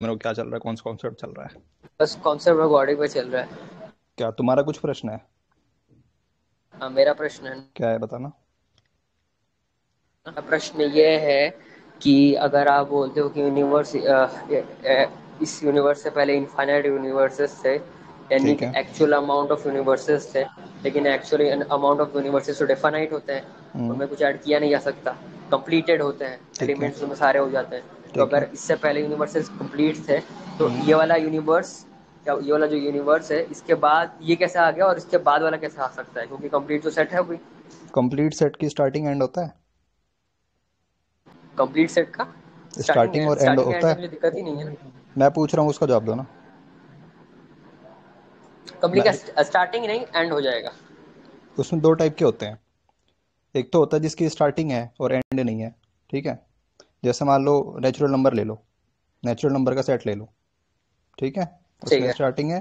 मेरे को क्या चल रहा है, कौन सा कॉन्सेप्ट चल रहा है? बस कॉन्सेप्ट ऑफ गॉड पे चल रहा है। क्या तुम्हारा कुछ प्रश्न है? हाँ, मेरा प्रश्न है। क्या है बताना। प्रश्न ये है कि अगर आप बोलते हो कि यूनिवर्स इस यूनिवर्स से पहले इनफाइनाइट यूनिवर्सेस थे, यानी ठीक कि है। एक्चुअल अमाउंट ऑफ यूनिवर्सेस थे, लेकिन एक्चुअली अमाउंट ऑफ यूनिवर्सेस तो डेफिनाइट होते हैं, हम्म। उनमें कुछ ऐड किया नहीं जा सकता, कंप्लीटेड होते हैं, ठीक है। एलिमेंट्स उनमें सारे हो जाते हैं। तो ठीक है। अगर इससे पहले यूनिवर्सेस कंप्लीट थे, तो हम्म। ये वाला यूनिवर्स या ये वाला जो यूनिवर्स है, इसके बाद ये कैसे आ गया और इसके बाद वाला कैसे आ सकता है, क्योंकि कंप्लीट तो सेट है कोई। कंप्लीट सेट की स्टार्टिंग एंड होता है। कंप्लीट सेट का स्टार्टिंग स्टार्टिंग एंड और एंड स्टार्टिंग होता एंड है। में दिक्कत ही नहीं है ना। मैं पूछ रहा हूँ, उसका जवाब दो ना। कंप्लीट मैं का स्टार्टिंग नहीं एंड हो जाएगा। उसमें दो टाइप के होते हैं। एक तो होता है जिसकी स्टार्टिंग है और एंड नहीं है। ठीक है। जैसे मान लो, नेचुरल नंबर ले लो। नेचुरल नंबर का सेट ले लो। ठीक है। ठीक उसमें है। स्टार्टिंग है,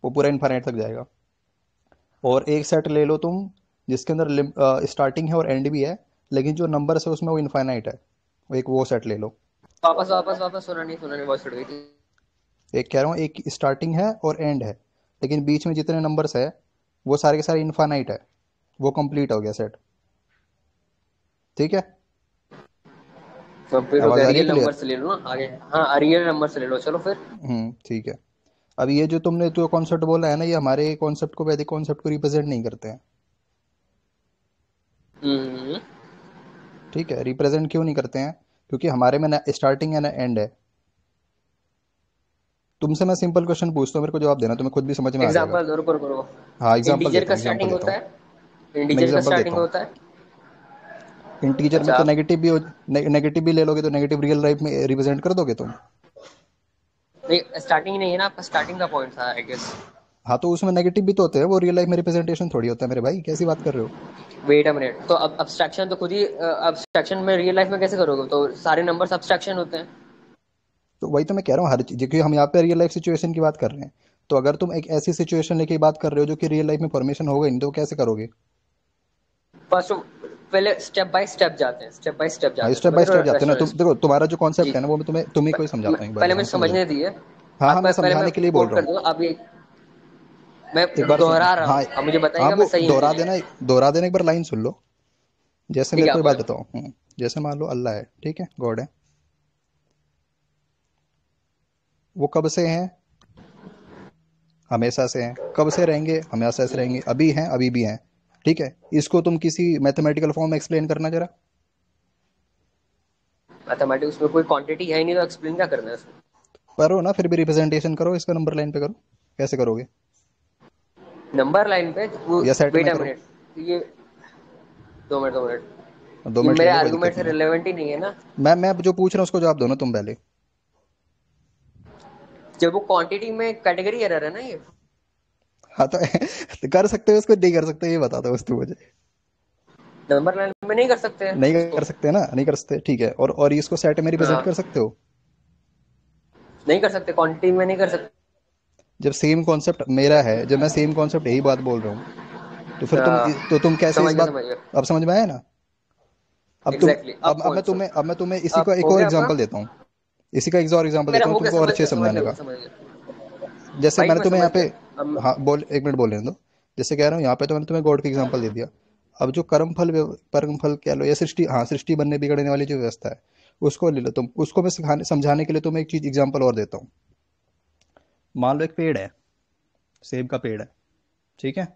वो पूरा इनफाइनाइट तक जाएगा। और एक सेट ले लो तुम, जिसके अंदर स्टार्टिंग है और एंड भी है, लेकिन जो नंबर है उसमें वो इनफाइनाइट है। वो सेट ले लो। वापस वापस वापस, सुना नहीं, बहुत छुट गई थी। एक कह रहा हूँ, एक स्टार्टिंग है और एंड है, लेकिन बीच में जितने नंबर्स है वो सारे के सारे इनफाइनाइट है। वो कंप्लीट हो गया सेट। ठीक है। कंप्लीट हो आवाज गया, आ रही है रियल क्लियर? नंबर से ले लो ना आगे। हाँ, रियल नंबर से ले लो, चलो फिर। ठीक है। अब ये जो तुमने जो कॉन्सेप्ट बोला है ना, ये हमारे कॉन्सेप्ट को, वैदिक कॉन्सेप्ट को रिप्रेजेंट नहीं करते हैं। हम्म। ठीक है। रिप्रेजेंट क्यों नहीं करते हैं? क्योंकि हमारे में ना स्टार्टिंग है ना एंड है। तुमसे मैं सिंपल क्वेश्चन पूछता हूँ, मेरे को जवाब देना, तुम्हें खुद भी समझ में आ जाएगा। एग्जाम्पल दो, रुको रुको रुको। हाँ, एग्जांपल इंटीजर देता का हूँ, एग्जांपल स्टार्टिंग देता होता हूँ। है, मैं इंटीजर का एग्जांपल देता स्टार्टिंग हूँ। होता है। इंटीजर में अच्छा। तो नेगेटिव भी हो, नेगेटिव भी ले लोगे तो नेगेटिव रियल लाइफ में रिप्रेजेंट कर दोगे तुम। नहीं, स्टार्टिंग नहीं है ना आपका, स्टार्टिंग का पॉइंट था आई गेस। हाँ, तो उसमें नेगेटिव भी तो होते हैं, वो रियल लाइफ में रिप्रेजेंटेशन थोड़ी होता है मेरे भाई, कैसी बात कर रहे हो? वेट अ मिनट, तो अब अब्स्ट्रक्शन तो खुद ही अब्स्ट्रक्शन में रियल लाइफ में कैसे करोगे, तो सारे नंबर्स अब्स्ट्रक्शन होते हैं। तो वही तो मैं कह रहा हूँ, हर चीज, क्योंकि हम यहाँ पे रियल लाइफ सिचुएशन की बात कर रहे हैं। तो अगर तुम एक ऐसी सिचुएशन लेके बात कर रहे हो जो कि रियल लाइफ में परमिशन होगा ही नहीं, तो कैसे करोगे? फर्स्ट, पहले स्टेप बाय स्टेप जाते हैं, स्टेप बाय स्टेप हाँ, जाते हैं, स्टेप समझ बाय रहे स्टेप हो जाते हैं ना। तुम रेस्टोरेंट। देखो, तुम्हारा जो जी। कॉन्सेप्ट है ना, वो मैं तुम्हें को ही समझाता हूँ एक बार, पहले ध्यान मुझे से समझो। समझने दीजिए। हाँ हाँ, आप मैं पहले मैं समझाने के लिए बोल कोट रहा कर हूँ। दूँ अभी। मैं एक बार सुन, दोहरा रहा हाँ। हूँ, अब मुझे हाँ, बताइएगा, मैं वो सही हूँ कि दोहरा नहीं। देना। दोहरा देना, एक बार लाइन सुन लो। जैसे ठीक मेरे है, को आप ये बात बोले। बताओ। जैसे मान लो अल्लाह है, ठीक है, गॉड है। वो कब से हैं? हमेशा से हैं। कब से रहेंगे? हमेशा से रहेंगे। अभी हैं, अभी भी हैं। ठीक है। इसको तुम किसी मैथमेटिकल फॉर्म में एक्सप्लेन करना जरा। मैथमेटिक्स में कोई क्वांटिटी है ही नहीं, तो एक्सप्लेन क्या करना है उसमें। करो ना, फिर भी रिप्रेजेंटेशन करो इसका, नंबर लाइन पे करो। कैसे करोगे? नंबर लाइन पे वो। या सेट में वेट अ करो। मिनट, ये 2 मिनट 2 मिनट, दो ये मिनट ले मेरे लो, कोई आर्गुमेंट दिक्कत से नहीं है। रिलेवेंट ही नहीं है ना। मैं जो पूछ रहा हूँ उसको जवाब दो ना तुम पहले। जब वो क्वांटिटी में कैटेगरी एरर है ना ये। हाँ, तो कर सकते हो उसको, नहीं कर सकते ये बता दो बस तू मुझे। नंबर लाइन में नहीं कर सकते हैं नहीं उसको। कर सकते ना, नहीं कर सकते, ठीक है। और इसको सेट में रिप्रेजेंट हाँ, कर सकते हो? नहीं कर सकते, क्वांटिटी में नहीं कर सकते। जब सेम कॉन्सेप्ट मेरा है, जब मैं सेम कॉन्सेप्ट यही बात बोल रहा हूँ, तो फिर तुम कैसे समझ इस गया, बात। समझ गया। अब समझ में आया ना? अब तुम, एग्जैक्टली, अब अब मैं पहुंच। तुम्हें, इसी का अब एक हो और गया आपका। एग्जांपल देता हूँ। इसी का एक और एग्जांपल मेरा देता हूँ हो गया, तुमको और समझ अच्छे गया, से समझ समझाने गया, का। समझ गया। जैसे भाई मैंने मैं तुम्हें यहाँ समझ पे, गया। अब हाँ बोल, एक मिनट बोलने दो। जैसे कह रहा हूँ यहाँ पे, तो मैंने तुम्हें गॉड की एग्जांपल दे दिया। अब जो कर्म फल कह लो, या सृष्टि, हाँ, सृष्टि बनने बिगड़ने वाली जो व्यवस्था है, उसको ले लो तुम। उसको मैं सिखाने समझाने के लिए तुम्हें एक चीज एग्जांपल और देता हूँ। मान लो एक पेड़ है, सेब का पेड़ है। ठीक है।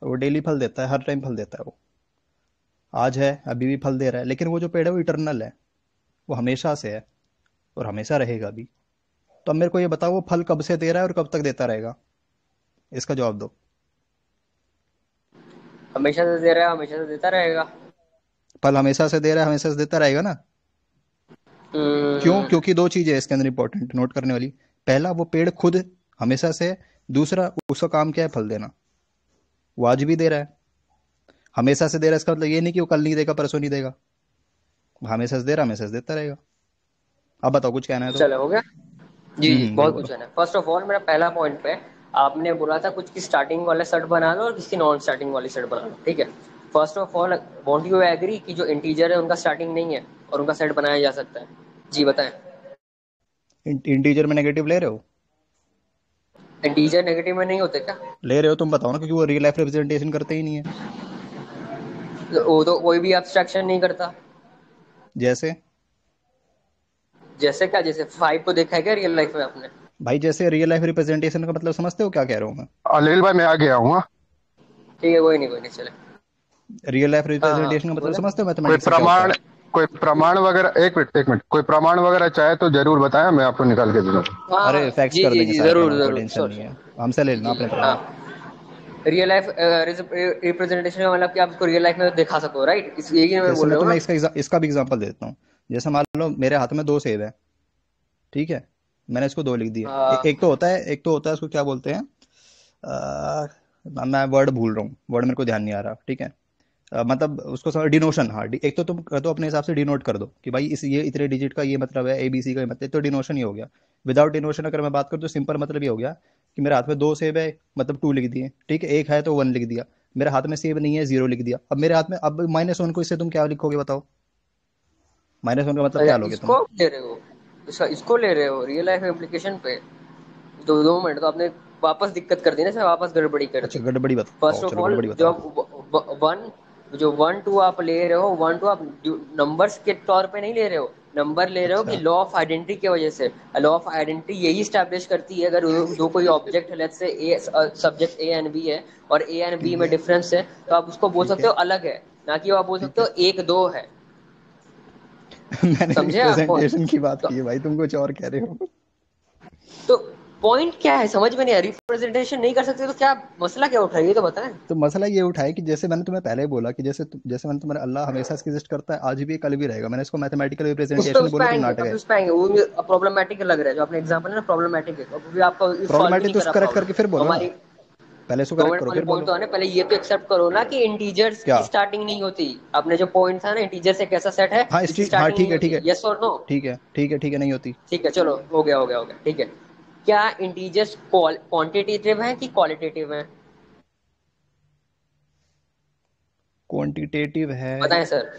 वो डेली फल देता है, हर टाइम फल देता है वो। आज है, अभी भी फल दे रहा है, लेकिन वो जो पेड़ है वो इटरनल है। वो हमेशा से है और हमेशा रहेगा भी। तो अब मेरे को ये बताओ, वो फल कब से दे रहा है और कब तक देता रहेगा? इसका जवाब दो। हमेशा से दे रहा है, हमेशा से देता रहेगा। फल हमेशा से दे रहा है, हमेशा से देता रहेगा ना। क्यों? हम्म। क्योंकि दो चीजें हैं इसके अंदर इंपॉर्टेंट नोट करने वाली। पहला, वो पेड़ खुद हमेशा से है। दूसरा, उसका काम क्या है? फल देना। वो आज भी दे रहा है। हमेशा से दे रहा है, इसका मतलब ये नहीं कि वो कल नहीं देगा, परसों नहीं देगा। वो हमेशा से दे रहा है, हमेशा से देता रहेगा। अब बताओ, कुछ कहना है तो। चलो, हो गया। जी जी, भाई बहुत बोलो। कुछ है ना। फर्स्ट ऑफ ऑल, मेरा पहला पॉइंट पे आपने बोला था कुछ की स्टार्टिंग वाले सेट बना लो और किसकी नॉन स्टार्टिंग वाली सेट बना लो, ठीक है। First of all, won't you agree कि जो इंटीजर है उनका स्टार्टिंग नहीं है और उनका सेट बनाया जा सकता है। जी बताएं। इंटीजर में नेगेटिव ले रहे हो? इंटीजर नेगेटिव में नहीं होते क्या? ले रहे हो, तुम बताओ ना, क्योंकि वो रियल लाइफ रिप्रेजेंटेशन करते ही नहीं है। वो तो कोई भी एब्स्ट्रैक्शन नहीं करता। जैसे? जैसे क्या? जैसे 5 को देखा है क्या रियल लाइफ में आपने? भाई जैसे रियल लाइफ रिप्रेजेंटेशन का मतलब समझते हो क्या कह रहा हूँ मैं? अनिल भाई मैं आ गया हूँ। हाँ? ठीक है, कोई नहीं चले। रियल लाइफ हाँ हाँ, रिप्रेजेंटेशन का मतलब बोले। समझते हो कोई मैथमेटिक्स से क्या होता प्रमाण है? कोई प्रमाण वगैरह, एक मिनट, कोई प्रमाण वगैरह चाहे तो जरूर बताएं, मैं आपको निकाल के दूंगा। हाँ अरे हाँ, फैक्स जी कर जी देंगे जी, सारे जरूर प्रमाण, कोई जरूर, टेंशन श्योर नहीं है, श्योर। हमसे ले जी लेना जी अपने प्रमाण। हाँ। रियल लाइफ रिप्रेजेंटेशन का मतलब कि आप इसको रियल लाइफ में दिखा सको, राइट? इस यही मैं जैसे बोल मैं रहा हूँ तुम्हें ना। इसका भी एग्जांपल देता हूँ। जैसे मान लो मेरे हाथ में दो सेब है, ठीक है, मैंने इसको दो लिख दिए। हाँ एक तो होता है उसको क्या बोलते हैं, मैं वर्ड भूल रहा हूँ, वर्ड मेरे को ध्यान नहीं आ रहा, ठीक है। मतलब उसको समझ, डिनोशन, हाँ, एक तो तुम कर दो अपने हिसाब से, डिनोट कर दो कि भाई इस ये इतने डिजिट का ये मतलब है, ए बी सी का ये मतलब, तो डिनोशन ही हो गया। विदाउट डिनोशन अगर मैं बात करूँ तो सिंपल मतलब ये हो गया कि मेरे हाथ में दो सेब है, मतलब टू लिख दिए, ठीक है, एक है तो वन लिख दिया। मेरे हाथ में सेब नहीं है, जीरो लिख दिया। अब मेरे हाथ में, अब माइनस वन को इससे तुम क्या लिखोगे बताओ? माइनस वन का मतलब क्या लोगे तुम? इसको ले रहे हो? इसको ले रहे हो रियल लाइफ एप्लीकेशन पे? 2 मिनट तो आपने वापस दिक्कत कर दी ना सर, वापस गड़बड़ी कर अच्छा दी। गड़बड़ी बताओ, फर्स्ट ऑफ चलो ऑल, गड़बड़ी बताओ। वन जो 1 2 आप ले रहे हो, 1 2 आप नंबर्स के तौर पे नहीं ले रहे हो, नंबर ले रहे हो कि अच्छा लॉ ऑफ आइडेंटिटी की वजह से। लॉ ऑफ आइडेंटिटी यही स्टैब्लिश करती है, अगर दो कोई ऑब्जेक्ट है, let's say A, subject A and B है, और ए एंड बी ठीक में है, डिफरेंस है, तो आप उसको बोल ठीक सकते है, हो अलग है, ना कि आप बोल ठीक सकते है। हो एक दो है। मैंने समझे आप पॉइंट? रिप्रेजेंटेशन की बात तो की है भाई, तुम कुछ और कह रहे हो। तो पॉइंट क्या है समझ में नहीं आया। रिप्रेजेंटेशन नहीं कर सकते तो क्या मसला क्या उठा है, ये तो बताएं। तो मसला ये उठाए कि जैसे मैंने तुम्हें पहले ही बोला कि जैसे मैंने तुम्हारे, अल्लाह हमेशा एग्जिस्ट करता है, आज भी कल भी रहेगा। मैंने इसको मैथमेटिकल रिप्रेजेंटेशन उस पे बोलूँ तुम आएंगे, नाटक अभी है। उस पे आएंगे। वो प्रॉब्लमेटिक लग रहा है जो आपने एग्जांपल है ना, प्रॉब्लमेटिक है, अभी आपको सॉल्व ही प्रॉब्लमेटिक नहीं तो करा उसको करेक्ट प्रॉब्लम। करके फिर बोलो ना। हमारी पहले इसको दो करेक्ट मिनट करो वाले फिर पॉइंट बोलो। तो आने, पहले ये तो एक्सेप्ट करो ना कि इंटीजर्स क्या? की स्टार्टिंग नहीं होती। आपने जो पॉइंट था ना, इंटीजर से कैसा सेट है हाँ जिसकी हाँ, स्टार्टिंग ठीक नहीं है, ठीक होती, है, यस और नो? ठीक है, ठीक है, ठीक है, नहीं होती। ठीक है, चलो, हो गया, ठीक है। क्या इंटीजर्स क्वांटिटेटिव है कि क्वालिटेटिव है? क्वांटिटेटिव है बताएं सर।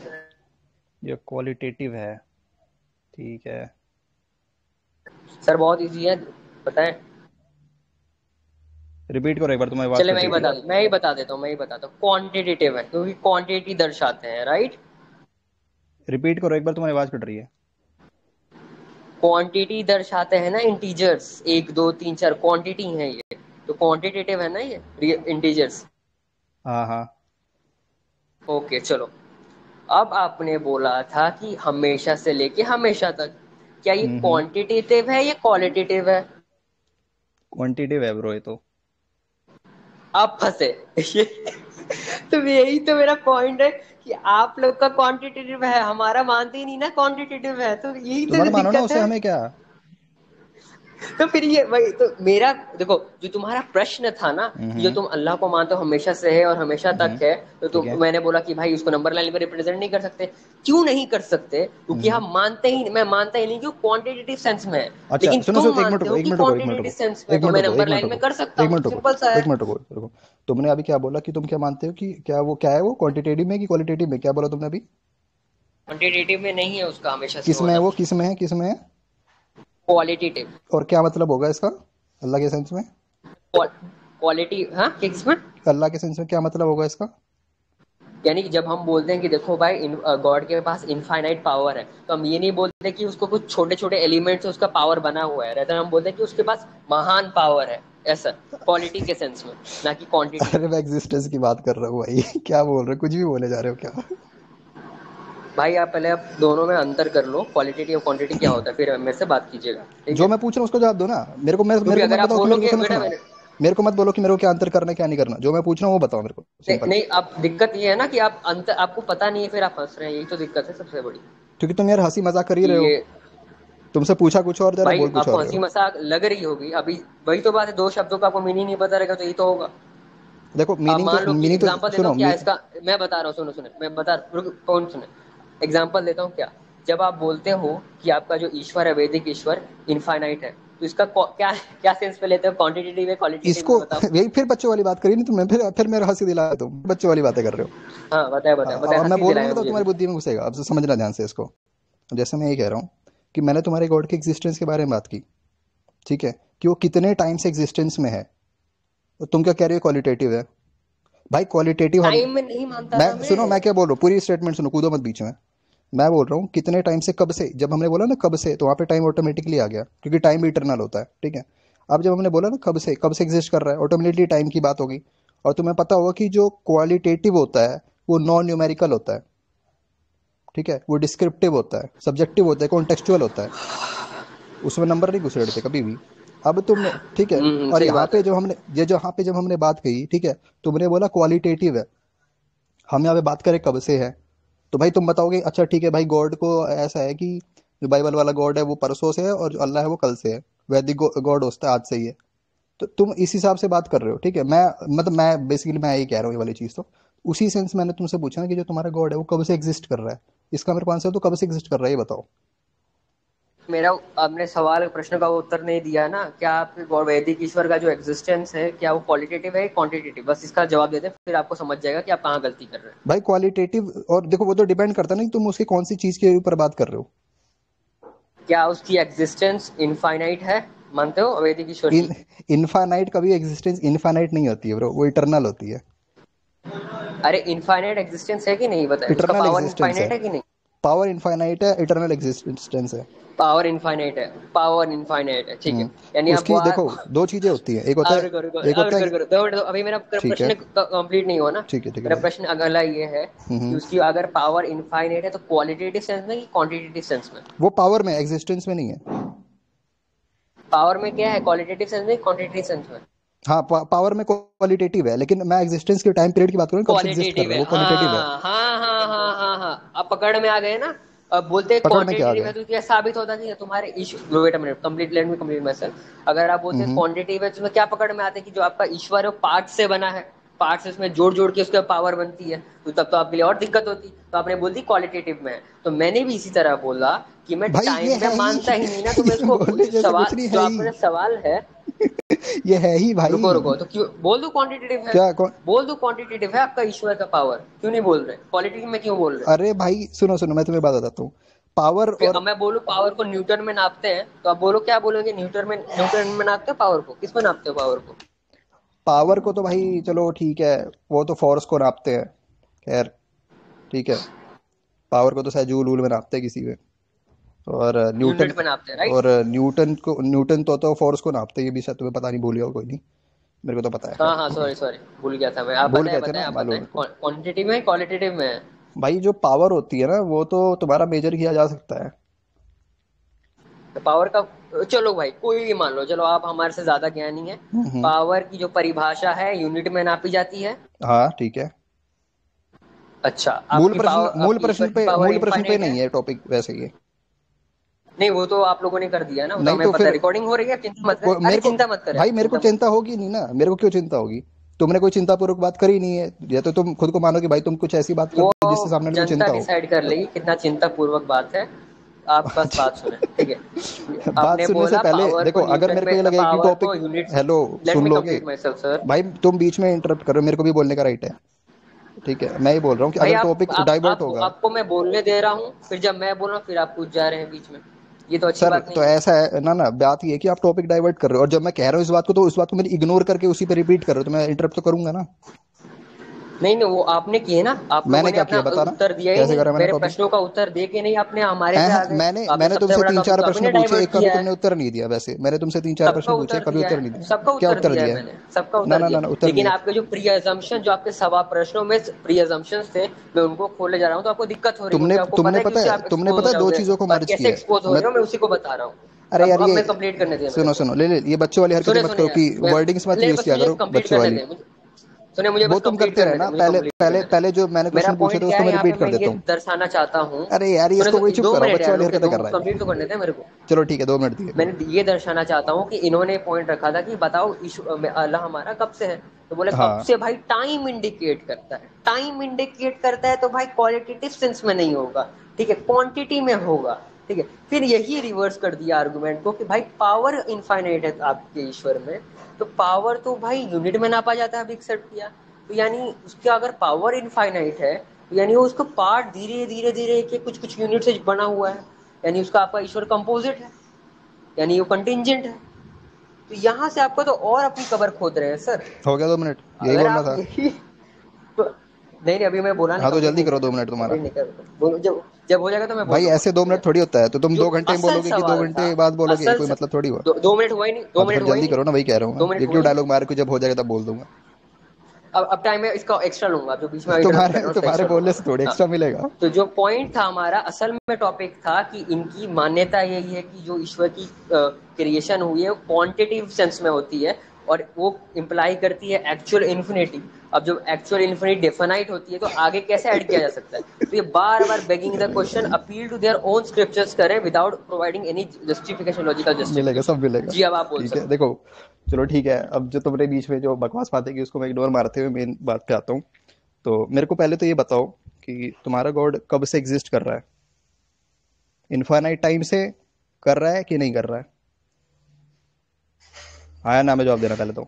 या क्वालिटेटिव है? ठीक है। सर बहुत इजी है, बताएं। रिपीट करो एक बार, तुम्हारी आवाज़ चले कट रही थी। मैं ही बता देता हूँ, मैं ही बताता हूँ। क्वांटिटेटिव है क्योंकि क्वांटिटी दर्शाते हैं, राइट? रिपीट करो एक बार, तुम्हारी आवाज़ कट रही है। क्वांटिटी दर्शाते हैं ना इंटीजर्स, 1 2 3 4 क्वांटिटी है ये, तो क्वांटिटेटिव है ना ये इंटीजर्स। हाँ हाँ। ओके चलो। अब आपने बोला था कि हमेशा से लेके हमेशा तक, क्या ये हम्म। क्वांटिटेटिव है या क्वालिटेटिव है? क्वांटिटेटिव है ब्रो ये तो। आप फंसे। ये तो यही तो मेरा पॉइंट है कि आप लोग का क्वांटिटेटिव है, हमारा मानते ही नहीं ना क्वांटिटेटिव है, तो यही तो तो मत मानो ना दिक्कत उसे, है। हमें क्या। तो फिर ये वही तो मेरा, देखो, जो तुम्हारा प्रश्न था ना कि जो हम्म। तुम अल्लाह को मानते हो हमेशा से है और हमेशा तक है, तो ठीक है। मैंने बोला कि भाई उसको नंबर लाइन में रिप्रेजेंट नहीं कर सकते। क्यों नहीं कर सकते? क्योंकि हम्म। हम मैं मानता ही नहीं कि क्वांटिटेटिव सेंस में है। अच्छा लेकिन सुनो सुनो, तुम एक मिनट मानते रुको, हो एक कि मिनट रुको, एक मिनट क्वांटिटेटिव रुको, सेंस में, एक तो मिनट मैं रुको, नंबर एक मिनट लाइन में रुको, कर सकता एक हूँ, मिनट रुको, सिंपल सा है। एक मिनट रुको। तुमने अभी क्या बोला कि तुम क्या मानते हो कि क्या वो, क्या है वो, क्वांटिटेटिव में कि क्वालिटेटिव में, क्या बोला तुमने अभी? क्वांटिटेटिव में नहीं है उसका हमेशा से किस में है होना। वो, किस में है, किस में है? क्वालिटेटिव। और क्या मतलब होगा इसका, अल्लाह के सेंस में? क्वालिटी, हाँ, किसमें? अल्लाह के सेंस में क्या मतलब होगा इसका? यानी कि जब हम बोलते हैं कि देखो भाई गॉड के पास इनफाइनाइट पावर है, तो हम ये नहीं बोलते कि उसको कुछ छोटे छोटे एलिमेंट से उसका पावर बना हुआ है, रहता हम बोलते हैं कि उसके पास महान पावर है, ऐसा क्वालिटी के सेंस में, ना कि क्वांटिटी में। अरे मैं एग्जिस्टेंस की बात कर रहा हूँ भाई। क्या बोल रहे हो, कुछ भी बोले जा रहे हो क्या? भाई आप पहले आप दोनों में अंतर कर लो, क्वालिटी और क्वांटिटी क्या होता है, फिर मेरे से बात कीजिएगा, ठीक जो है? मैं पूछ रहा हूँ उसको जवाब दो ना। मेरे क्योंकि को मत अगर आप बताओ कि मेरे को, बोलोगे, सुनो बेटा सुनो, मैंने, मेरे को मत बोलो कि मेरे को क्या अंतर करना है क्या नहीं करना। जो मैं पूछ रहा हूँ वो बताओ मेरे को, नहीं, सिंपल। नहीं, आप दिक्कत ये है ना कि आप अंतर आपको पता नहीं है, फिर आप हंस रहे हैं, यही तो दिक्कत है सबसे बड़ी। क्योंकि तुम यार हंसी मजाक कर ही कि रहे हो। ये, तुमसे पूछा कुछ और जा रहा है, भाई बोल कुछ आपको और रहे हंसी हो। मजाक लग रही होगी अभी, वही तो बात है, दो शब्दों का आपको मीनिंग नहीं पता रहेगा तो यही तो होगा। देखो आप मीनिंग तो, मान लो कि मीनिंग तो एग्जांपल देता सुनो हूँ क्या इसका, मैं बता रहा हूँ, सुनो सुनो, मैं बता, कौन सुने, एग्जांपल देता हूँ क्या। जब आप बोलते हो कि आपका जो ईश्वर है, वैदिक ईश्वर, इनफाइनाइट है, तो इसका क्या क्या सेंस पे लेते हो, क्वांटिटेटिव है क्वालिटेटिव इसको में, बताओ? यही फिर बच्चों वाली बात करी नहीं तुमने, फिर मेरा हंसी दिला, तुम बच्चों वाली बातें कर रहे हो। हाँ बताए बताए बताए, अब मैं हंसी बोलूंगा दिलाए ना तो मुझे भी। तुम्हारी बुद्धि में घुसेगा। अब से समझना ध्यान से इसको। जैसे मैं ये कह रहा हूँ कि मैंने तुम्हारे गॉड के एग्जिस्टेंस के बारे में बात की, ठीक है, कि वो कितने टाइम से एग्जिस्टेंस में है। तो तुम क्या कह रहे हो क्वालिटेटिव है? भाई क्वालिटेटिव हम, टाइम में नहीं मानता मैं था सुनो, मैं। मैं क्या बोल रहा हूँ, पूरी स्टेटमेंट सुनो, कूदो मत बीच में। मैं बोल रहा हूँ कितने टाइम से, कब से, जब हमने बोला ना कब से, तो वहाँ पे टाइम ऑटोमेटिकली आ गया, क्योंकि टाइम इटरनल होता है, ठीक है। अब जब हमने बोला ना कब से एग्जिस्ट कर रहा है, ऑटोमेटिकली टाइम की बात होगी। और तुम्हें पता होगा कि जो क्वालिटेटिव होता है वो नॉन न्यूमेरिकल होता है, ठीक है, वो डिस्क्रिप्टिव होता है, सब्जेक्टिव होता है, कॉन्टेक्चुअल होता है, उसमें नंबर नहीं घुसेड़ते कभी भी। अब तुमने, ठीक है, और सही यहाँ बात पे है। जो हमने, ये जो यहाँ पे जब हमने बात कही, ठीक है, तुमने बोला क्वालिटेटिव है, हम यहाँ पे बात करें कब से है। तो भाई तुम बताओगे अच्छा ठीक है भाई, गॉड को ऐसा है कि जो बाइबल वाला गॉड है वो परसों से है, और जो अल्लाह है वो कल से है, वैदिक गॉड होता है आज से ही है। तो तुम इस हिसाब से बात कर रहे हो, ठीक है। मैं मतलब मैं बेसिकली मैं यही कह रहा हूँ, ये वाली चीज़ तो उसी सेंस मैंने तुमसे पूछा ना कि जो तुम्हारा गॉड है वो कब से एग्जिस्ट कर रहा है। इसका मेरे को आंसर, तो कब से एग्जिस्ट कर रहा है ये बताओ। मेरा आपने सवाल प्रश्न का उत्तर नहीं दिया ना। क्या आप वैदिक ईश्वर का जो एग्जिस्टेंस है, क्या वो क्वालिटेटिव है क्वांटिटेटिव? बस इसका जवाब दे दें, फिर आपको समझ जाएगा कि आप कहाँ गलती कर रहे हैं। भाई क्वालिटेटिव, और देखो वो तो डिपेंड करता है ना कि तुम उसकी कौन सी चीज़ के ऊपर बात कर रहे हो। क्या उसकी एग्जिस्टेंस इनफाइनाइट है? मानते हो वैदिक ईश्वर इन की? इनफाइनाइट, कभी एग्जिस्टेंस इनफाइनाइट नहीं होती है ब्रो, वो इटरनल होती है। अरे इनफाइनाइट एग्जिस्टेंस है कि नहीं, बताए? उसका इटरनल पावर एग्जिस्टेंस है, इनफाइनाइट है कि नहीं? पावर इनफाइनाइट है, इटरनल एग्जिस्टेंस है। पावर इनफाइनाइट है, पावर इनफाइनाइट है, ठीक है। यानी आप उसकी देखो दो चीजें होती हैं, एक होता अब है, रुको रुको, एक अब होता रुको है, रुको, दो मिनट दो, अभी मेरा ठीक है, प्रश्न कंप्लीट नहीं हुआ ना। ठीक है, ठीक है मेरा भाई। प्रश्न अगला ये है कि हम्म। उसकी अगर पावर इनफाइनाइट है तो क्वालिटेटिव सेंस में कि क्वांटिटेटिव सेंस में? वो पावर में, एग्जिस्टेंस में नहीं है। पावर में क्या है, क्वालिटेटिव सेंस में क्वांटिटेटिव सेंस में? हाँ, पावर में क्वालिटेटिव है, लेकिन मैं एग्जिस्टेंस के टाइम पीरियड की बात करूँ, कब से एग्जिस्ट कर क्वालिटेटिव रहा है, है, वो क्वालिटेटिव है। हाँ हाँ हाँ हाँ हाँ हाँ, अब पकड़ में आ गए ना। अब बोलते हैं पकड़ में क्या आ क्वांटिटेटिव है गए। तो क्या साबित होता कि तुम्हारे issue, wait a minute, complete, let me complete myself. अगर आप बोलते हैं हम्म। क्वांटिटेटिव है तो उसमें क्या पकड़ में आते हैं कि जो आपका ईश्वर है वो पार्ट से बना है, पार्ट से उसमें जोड़ जोड़ के उसका पावर बनती है, तो तब तो आपके लिए और दिक्कत होती। तो आपने बोल दी क्वालिटेटिव में है, तो मैंने भी इसी तरह बोला कि मैं भाई ये टाइम में है ही मानता ही नहीं ना, तो मैं ये इसको बोलने जो जैसे कुछ सवाल, नहीं जो है आपका ही सवाल है। ये है ही भाई। रुको रुको, तो क्यों बोल दो क्वांटिटेटिव है? क्या बोल दो क्वांटिटेटिव है आपका ईश्वर का पावर, क्यों नहीं बोल रहे? क्वालिटेटिव में क्यों बोल रहे? अरे भाई सुनो सुनो, मैं तुम्हें बात बताता हूँ, पावर फिर और, अब मैं बोलूं पावर को न्यूटन में नापते हैं, तो आप बोलो क्या बोलोगे? न्यूटन में नापते हो पावर को? किस में नापते हो पावर को? पावर को तो भाई चलो ठीक है, वो तो फोर्स को नापते हैं, खैर, ठीक है। पावर को तो शायद जूल वूल में नापते हैं किसी में, और न्यूटन, यूनिट में नापते हैं, राइट? और न्यूटन तो फोर्स को नापते हैं, ये भी शायद तुम्हें पता नहीं, भूल गया कोई नहीं, मेरे को तो पता है, हाँ खैर हाँ, ठीक है। सॉरी सॉरी, भूल गया था मैं। आप भूल बताएं गए थे बताएं, ना, आप मालूम बताएं, मेरे को। क्वांटिटेटिव में क्वालिटेटिव में है? भाई जो पावर होती है ना वो तो तुम्हारा मेजर किया जा सकता है। तो पावर का, चलो भाई कोई भी मान लो, चलो आप हमारे से ज्यादा ज्ञानी है। हम्म। पावर की जो परिभाषा है यूनिट में नापी जाती है। हाँ ठीक है। अच्छा, आपकी पावर, आपकी ईश्वर की पावर मूल प्रश्न पे इनफाइनाइट है? नहीं है टॉपिक वैसे ये। नहीं, वो तो आप लोगों ने कर दिया ना, वो तो नहीं हमें तो पता फिर है, रिकॉर्डिंग हो रही है, आप चिंता मत करें, को, अरे मेरे को, चिंता मत करें, भाई मेरे को चिंता मत चिंता होगी नहीं ना, मेरे को क्यों चिंता होगी। तुमने कोई चिंतापूर्वक बात करी नहीं है, या तो तुम खुद को मानो कि भाई तुम कुछ ऐसी बात वो करते हो जिससे सामने वाले को जनता चिंता हो। डिसाइड कर लेगी कितना चिंता पूर्वक बात है। आप बस बात सुने, ठीक है? बात आपने सुनने से बोला पहले पावर देखो, को अगर न्यूटन मेरे को ये में, लगे कि पावर को टॉपिक, यूनिट। हेलो, लेट सुन मी लोगे। Complete my self, sir. भाई तुम बीच में इंटरप्ट कर रहे हो, मेरे को भी बोलने का राइट है, ठीक है। मैं ही बोल रहा हूँ कि भाई अगर टॉपिक डाइवर्ट आप होगा। आपको मैं बोलने दे रहा हूँ, फिर जब मैं बोल रहा हूँ फिर आप पूछ जा रहे हैं बीच में। ये तो अच्छी सर बात तो नहीं है। ऐसा है ना, ना बात ये है कि आप टॉपिक डाइवर्ट कर रहे हो, और जब मैं कह रहा हूँ इस बात को, तो उस बात को मैंने इग्नोर करके उसी पे रिपीट कर रहे हो, तो मैं इंटरप्ट तो करूंगा ना। नहीं नहीं, वो आपने किए ना, आप लोगों मैंने ने क्या अपना किया बताना, उत्तर दिया ही कैसे नहीं, करा मैंने मेरे टॉपिक। प्रश्नों का उत्तर दे के नहीं आपने हमारे पे आ गए। आपने मैंने सबसे तुमसे बड़ा तीन टॉपिक चार तो प्रश्न आपने पूछे, डाइवर्ट एक का भी किया तुमने है। उत्तर नहीं दिया, वैसे मैंने तुमसे तीन चार सबका प्रश्न पूछे, उत्तर कभी दिया उत्तर है, नहीं दिया। सबका क्या उत्तर उत्तर दिया है दिया है? मैंने, सबका ना उत्तर ना दिया। ना ना, उत्तर लेकिन दिया। आपके जो प्री अजम्पशन, जो आपके सवा प्रश्नों में प्री अजम्पशंस थे, मैं उनको खोले जा रहा हूँ, तो आपको दिक्कत हो रही है, तुमने क्योंकि आपको पता तुमने है कि पता उससे है, आप तुमने एक्सपोज हो पता है दो जाओगे। चीजों को और मर्ज कैसे किया है। एक्सपोज हो मैं, रहे हो मैं उसी को बता रहा हूँ। अरे यार अब ये, मैं कंप्लीट करने दिया मेरे सुनो को। सुनो, ले ले, ये बच्चों वाली हरकतें सुने मत सुने करो यार, कि मैं, वर्डिंग्स मत ले यूज बस किया मुझे करो कंप्लीट बच्चों करने वाली। दें सुने, मुझे वो बस तुम कंप्लीट करते करने रहना, दें, मुझे पहले कंप्लीट पहले करने दें। पहले जो मैंने मेरा क्वेश्चन पूछे पॉइंट थे क्या उसको है मैं यहाँ पे, रिपीट कर मैं ये देता हूँ। दर्शाना चाहता हूँ। अरे यार ये सुने इसको कोई चुप दो करो, मिनट बच्चों यार, वाली रुक के हरकतें दो कर रहा है। कंप्लीट तो करने दें मेरे को। चलो ठीक है, 2 मिनट दिए मेरे को। मैंने ये दर्शाना चाहता हूँ कि इन्होंने पॉइंट रखा था कि बताओ अल्लाह हमारा कब से है, तो बोले कब हाँ से। भाई टाइम इंडिकेट करता है, टाइम इंडिकेट करता है तो भाई क्वालिटेटिव सेंस में नहीं होगा, ठीक है, क्वांटिटी में होगा, ठीक है। फिर यही रिवर्स कर दिया आर्गुमेंट को कि भाई पावर इनफाइनाइट है आपके ईश्वर में, तो पावर तो भाई यूनिट में नापा जाता है, अभी एक्सेप्ट किया। तो यानी उसका अगर पावर इनफाइनाइट है, तो यानी वो उसका पार्ट धीरे धीरे धीरे के कुछ कुछ यूनिट से बना हुआ है। यानी उसका आपका ईश्वर कंपोजिट है, यानी वो कंटिंजेंट है। तो यहाँ से आपको तो और अपनी कबर खोद रहे हैं सर। हो गया 2 मिनट, यही अगर बोलना आप था। यही तो, नहीं अभी मैं बोला नहीं, हाँ तो कंप्लीट जल्दी नहीं करो, किया 2 मैंने, मिनट तुम्हारा। कंप्लीट नहीं कर, बोलो जब जब हो जाएगा तो मैं बोल भाई दूंगा, ऐसे 2 ठीक है। मिनट थोड़ी होता है, तो तुम जो 2 घंटे में असल बोलोगे कि 2 सवाल था, घंटे बाद बोलोगे, कोई मतलब थोड़ी हुआ। 2 मिनट हुआ ही नहीं, दो हाँ तो मिनट फिर हुआ ही जल्दी नहीं, करो ना, वही कह रहा हूँ मैं, 2 मिनट ये हुआ क्यों ही नहीं। डायलॉग मार के, जब हो जाएगा तब बोल दूंगा। अब टाइम में इसका एक्स्ट्रा लूंगा, जो बीच में इंटरप्ट कर तुम्हारे रहा हूँ उसका तुम्हारे एक्स्ट्रा बोलने लूंगा। से थोड़ी हाँ, एक्स्ट्रा मिलेगा। तो जो पॉइंट था हमारा, असल में टॉपिक था कि इनकी मान्यता यही है कि जो ईश्वर की क्रिएशन हुई है वो क्वांटिटिव सेंस में होती है, और वो इम्प्लाई करती है एक्चुअल इन्फिनिटी। अब जब एक्चुअल इन्फिनिटी डेफिनाइट होती है तो आगे कैसे ऐड किया जा सकता है? तो ये बार बार begging the question appeal to their own scriptures करें without providing any justification, logical मिलेगा, सब जस्टिफिकेशन। मिलेगा। जी अब आप बोल ठीक है, सकते देखो, चलो ठीक है, अब जो तुमने बीच में जो बकवास बातें की उसको मैं इग्नोर मारते हुए मेन बात पे आता हूँ। तो मेरे को पहले तो ये बताओ कि तुम्हारा गॉड कब से एग्जिस्ट कर रहा है? इनफाइनाइट टाइम से कर रहा है कि नहीं कर रहा है? आया ना, मैं जवाब देना पहले तो,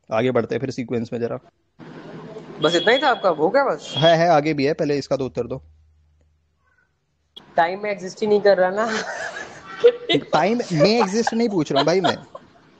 आगे बढ़ते हैं फिर सीक्वेंस में जरा। हो। बस इतना ही था आपका, हो गया बस? है आगे भी है, पहले इसका तो उत्तर दो। टाइम में एग्जिस्ट ही नहीं कर रहा ना। टाइम में एग्जिस्ट नहीं पूछ रहा हूँ भाई,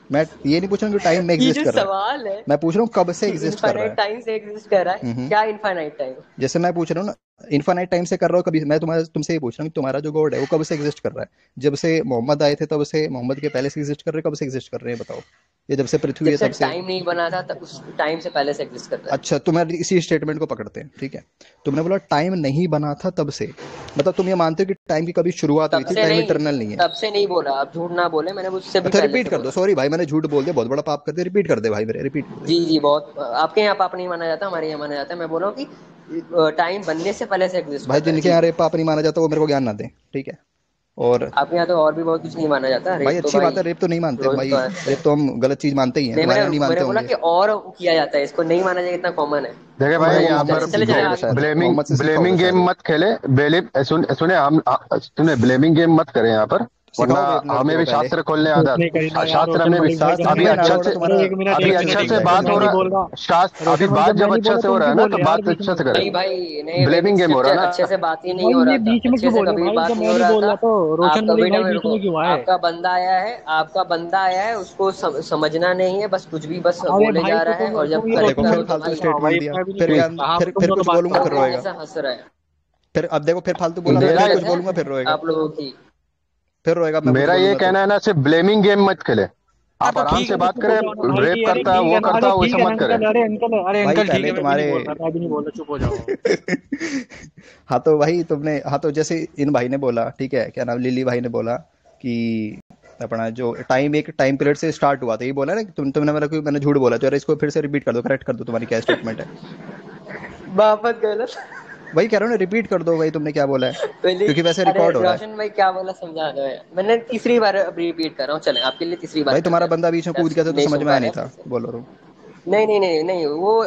मैं ये नहीं पूछ रहा हूँ कि टाइम में ये एग्जिस्ट जो कर रहा है, सवाल है मैं पूछ रहा हूँ कब से कि एग्जिस्ट कर रहा इनफाइनाइट है। टाइम से एग्जिस्ट कर रहा है, हम्म। क्या इनफाइनाइट टाइम? जैसे मैं पूछ रहा हूँ ना, इनफाइनाइट टाइम से कर रहा हूँ कभी, मैं तुम्हारा तुमसे ये पूछ रहा हूँ कि तुम्हारा जो गॉड है वो कब से एग्जिस्ट कर रहा है? जब से मोहम्मद आए थे तब से, मोहम्मद के पहले से एग्जिस्ट कर रहे हैं, कब से एग्जिस्ट कर रहे हैं बताओ? ये जब से पृथ्वी जब है से तब से? टाइम नहीं बना था तब उस टाइम से पहले से एग्जिस्ट कर रहा है। अच्छा, तुम्हारे इसी स्टेटमेंट को पकड़ते हैं, ठीक है। तुमने बोला टाइम नहीं बना था तब से, मतलब तुम ये मानते हो कि टाइम की कभी शुरुआत हुई तब थी, से टाइम नहीं, इटरनल नहीं है? तब से नहीं बोला, आप झूठ ना बोले, मैंने उससे भी अच्छा पहले रिपीट से कर दो, बोला। सॉरी भाई मैंने झूठ बोल दिया, बहुत बड़ा पाप कर दिया, रिपीट कर दे भाई मेरे, रिपीट कर दे। जी जी, बहुत आपके यहाँ पाप नहीं माना जाता, हमारे यहाँ माना जाता है। मैं बोल रहा हूँ कि टाइम बनने से पहले से एग्जिस्ट भाई कर रहा है जिनके जी। यहाँ रेप पाप नहीं माना जाता वो मेरे को ज्ञान ना दें, ठीक है। और आपके यहाँ तो और भी बहुत कुछ नहीं माना जाता, भाई रेप तो अच्छी बात भाई है, रेप तो नहीं मानते हम रोज भाई, तो है। रेप तो हम गलत चीज मानते ही हैं, नहीं, तुम्हारे मैंने यहाँ नहीं मैंने मानते बोला होंगे। कि और किया जाता है, इसको नहीं माना जाएगा, इतना कॉमन है। देखिए भाई भाई, यहाँ मोहम्मद पर से चले सीखा चले होगा आगे शायद, बढ़ते ब्लेमिंग मोहम्मद से सीखा होगा ब्लेमिंग शायद गेम ये। मत खेले। सुने हम सुने, ब्लेमिंग गेम मत करें यहाँ पर, वरना सिखाओ अपने लड़के हमें को भी पहले। शास्त्र खोलने कुछ आदत। नहीं करीना यार, शास्त्र रोशन में भी मलिक भाई, जब शास्त्र मैं अभी भाई नहीं अच्छा नारायण से, तुम्हारा अरे एक मिनट अभी एक कनेक्शन मिनट अच्छा ठीक एक से है। मिनट, जब बात मैं हो नहीं रहा बोल रहा, है, शास्त्र अभी रोशन भाई बात जब मैं जब नहीं बोल अच्छा रहा से तुम हो रहा क्यों है ना, बोल तो रहे हो यार बात बीच अच्छे में? से करें। नहीं भाई, नहीं ब्लेमिंग गेम हो रहा है ना। अच्छे से बात ही नहीं हो भाई रहा ये था, बीच में अच्छे क्यों से बोल रहे हो कभी भाई, बात जब नहीं मैं हो नहीं रहा बोल था। रहा तो रोशन आपका मलिक बेटा भाई मेरे बीच को, में क्यों आए? आपका बंदा आया है, उसको समझना नहीं है, बस कुछ भी बस अरे बोले भाई जा तो रहा है, और जब तुम ये अब देखो करेक्ट रोशन फिर करो मलिक तो फालतू को भाई समझाओ स्टेटमेंट भाई, दिया, मैं भी नहीं फिर बोल ज्ञान, रहा, आप तुम फिर दोनों कुछ बात बोलूंगा करो फिर पागल रोएगा। जैसा हंस रहा है। फिर अब देखो, फिर फालतू बोला, फिर मेरा मैं आदत कुछ है बोलूंगा फिर रोएगा। आप लोगों की। फिर रोएगा मैं कुछ मेरा ये बोलूंगा तो। कहना है ना, सिर्फ ब्लेमिंग गेम मत खेले, हाँ आप तो आराम ठीक से है, तो बात चुप हो करें। जाओ ना भाई, रेप अरे करता है, ठीक वो है ना, करता अरे है, वो ठीक सब है ना मत करें। अंकल, अरे भाई अंकल ठीक पहले है, मैं भी नहीं तुम्हारे बोल रहा, मैं भी नहीं बोल रहा, चुप हो जाओ। हाँ तो भाई तुमने, हाँ तो जैसे इन भाई ने बोला, ठीक है, क्या नाम, लिली भाई ने बोला कि अपना जो टाइम एक टाइम पीरियड से स्टार्ट हुआ था, ये बोला ना कि तुमने मेरा कोई, मैंने झूठ बोला, तो यार इसको फिर से रिपीट कर दो, करेक्ट कर दो, तुम्हारी क्या स्टेटमेंट है? बापत गलत। वही कह रहा हूँ ना, रिपीट कर दो भाई, तुमने क्या बोला है, पहले, क्योंकि वैसे अरे रिकॉर्ड हो रहा है। रोशन भाई क्या बोला समझा दो यार, मैंने तीसरी बार अब रिपीट कर रहा हूँ, चले आपके लिए तीसरी बार भाई कर तुम्हारा देता बंदा हूँ, बीच में कूद गया था शायद तो नहीं समझ सुन में पा आया रहे नहीं हैं था, फिर से। बोल रहा हूँ। नहीं,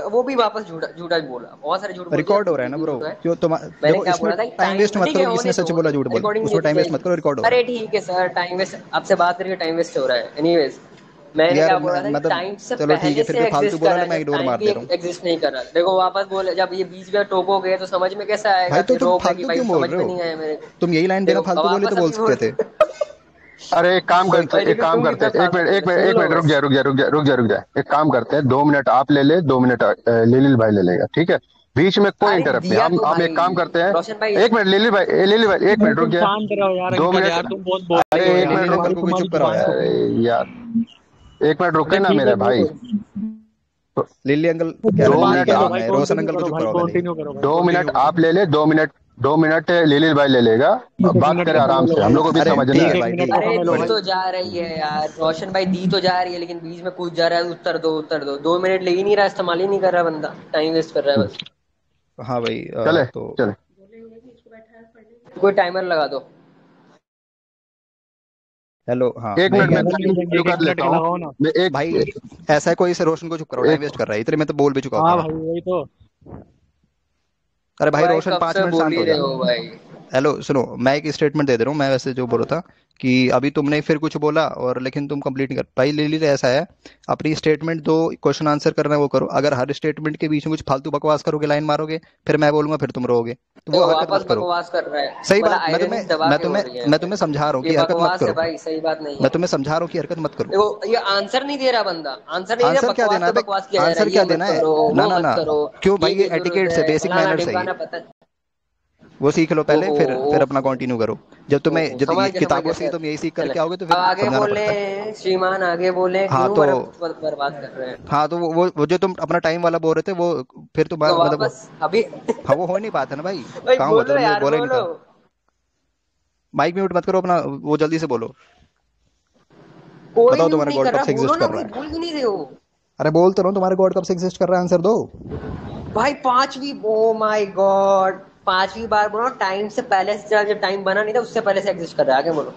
वो भी वापस झूठा बोला, बहुत सारे झूठ बोल दिया, रिकॉर्ड हो रहा है ना ये भी ब्रो, तो है। क्यों तुम? मैंने देखो क्या इसमें बोला था कि टाइम वेस्ट टाइम, मत ठीक है करो, होने किसने दो, सच बोला झूठ बोला, रिकॉर्डिंग उसमें देखी टाइम वेस्ट जाएगी। मत करो, रिकॉर्ड हो रहा अरे है। ठीक है सर, टाइम वेस्ट, आपसे बात करके टाइम वेस्ट हो रहा है। एनीवेज, मैंने यार क्या बोला था कि मतलब टाइम से चलो ठीक है, पहले फिर से भी फालतू एग्जिस्ट कर बोला रहा ना, है, मैं जब इग्नोर टाइम मार भी दे रहा हूँ। एग्जिस्ट नहीं कर रहा। देखो वापस बोले, जब ये बीच में टोकोगे तो समझ में कैसे आएगा, भाई तो फिर तुम रोगे कि फालतू भाई क्यों बोल समझ रहे में हो? नहीं आया मेरे को। तुम यही लाइन बिना देखो अब फालतू बोले तो वापस बोल अभी सकते बोल थे। अरे एक काम करते, भाई एक लेकिन काम तुम करते, कितना एक मिनट फालतू एक बोले, मिनट सुन एक लो मिनट, रुक बस। जाए रुक जाए रुक जाए रुक जाए रुक जाए, एक काम करते हैं, 2 मिनट आप ले ले, 2 मिनट लिलिल भाई ले लेगा, ठीक है। बीच में कोई अरे इंटरप्ट नहीं, दिया तो हम भाई, एक काम करते हैं। रोशन भाई। एक मिनट लिली भाई एक भाई मिनट रुक तुम गया। शांत रहो यार दो अंकल, मिनट यार तुम बहुत बोल रहे अरे हो एक यार, मिनट लिली रुक, अंकल तुम्हारी को कोई तुम्हारी चुप कराओ जुबान यार। तो अरे सही। यार एक मिनट रुके अरे ना ठीक है मेरे ठीक भाई। है, तो लिली अंकल तो कह रहे, जो बात लिली 2 मिनट कह कह रहा लो हूँ आप, भाई, मैं, रोशन कंटिन्यू अंकल को करो चुप भाई, कराओ पहले ही। कंटिन्यू करो भाई, 2 मिनट कंटिन्यू करो। आप ले ले, 2 मिनट, 2 मिनट लिलिल भाई ले लेगा। एक एक बात मिनट करें का आराम समय लो से, हम भाई, लोग को भी अरे समझना ठीक है। है एक एक भाई, मिनट ठीक का है, अरे समय लो दी भाई। तो बढ़िया। जा रही है यार रोशन भाई, दी तो जा रही है, लेकिन बीच में कूद जा रहा है, उत्तर दो 2 मिनट ले ही नहीं रहा, इस्तेमाल ही नहीं कर रहा बंदा, टाइम वेस्ट कर रहा है बस। हाँ भाई चले तो चले। कोई टाइमर लगा दो। हेलो, हाँ एक मैं ये मिनट कह में रहा था एक कि चालू एक कर मिनट लेता का हूँ। लगाओ ना। मैं एक भाई ऐसा है, कोई इसे रोशन को चुप करो, टाइम एक वेस्ट कर रहा है, इतने में तो बोल भी चुका हाँ होता मैं। भाई वही तो। अरे भाई भाई रोशन कब 5 से मिनट बोल शांत ही हो रहे जा। हो भाई। हेलो सुनो, मैं एक स्टेटमेंट दे दे रहा हूँ। मैं वैसे जो बोल रहा था कि अभी तुमने फिर कुछ बोला और लेकिन तुम कंप्लीट नहीं कर भाई। लिली ऐसा है, अपनी स्टेटमेंट दो, क्वेश्चन आंसर करना है वो करो। अगर हर स्टेटमेंट के बीच में कुछ फालतू बकवास करोगे, लाइन मारोगे, फिर मैं बोलूंगा, फिर तुम रहोगे, तो वो तो हरकत वापस मत करो। बकवास कर रहा है, सही मतलब बात, आयरनी दबा के हो रही है मैं यहाँ पे। तुम्हें समझा रहा हूँ ये कि हरकत मत बकवास है करो। भाई, सही बात नहीं मैं है। तुम्हें समझा रहा हूँ कि हरकत मत करो। देखो ये आंसर नहीं दे रहा बंदा, आंसर नहीं दे रहा, आंसर क्या बकवास देना है पे बे? बकवास किया जा रहा आंसर है, क्या ये मत देना है? करो, ना वो ना मत ना, करो, क्यों भाई? ये ये की जरूरत एटिकेट्स है, है, बेसिक फलाना मैनर्स है ये। ढिमकाना पता। वो सीख लो पहले, ओहो, फिर अपना ओहो, कंटिन्यू करो। जब तुम्हें ओहो, जब ये समझ किताबों गया से ही सर। तुम यही सीख चले, करके आओगे तो अब फिर आगे समझाना बोले पड़ता है। श्रीमान, आगे बोले, हाँ क्यों तो, मेरा बर्बाद कर रहे हैं। हाँ तो वो जो तुम अपना टाइम वाला बोल रहे थे वो, फिर तो तुम्हारा मतलब, वापस अभी हाँ वो हो ही नहीं पाता ना भाई। भाई कहाँ हुआ था? बोलो तुमने यार, बोला ही नहीं बोलो। था। माइक म्यूट मत करो अपना, वो जल्दी से बोलो। कोई बताओ म्यूट तुम्हारा नहीं गॉड कर कब रहा, से बोलो एग्जिस्ट ना कर रहा भाई, है? बोल क्यों नहीं रहे हो। अरे बोल तो रहा हूँ, तुम्हारा गॉड कब से एग्जिस्ट कर रहा है, आंसर दो। भाई पांचवी, ओ माय गॉड, पांचवी बार बोलो, टाइम से पहले से, जब टाइम बना नहीं था उससे पहले से एग्जिस्ट कर रहा है, आगे बोलो।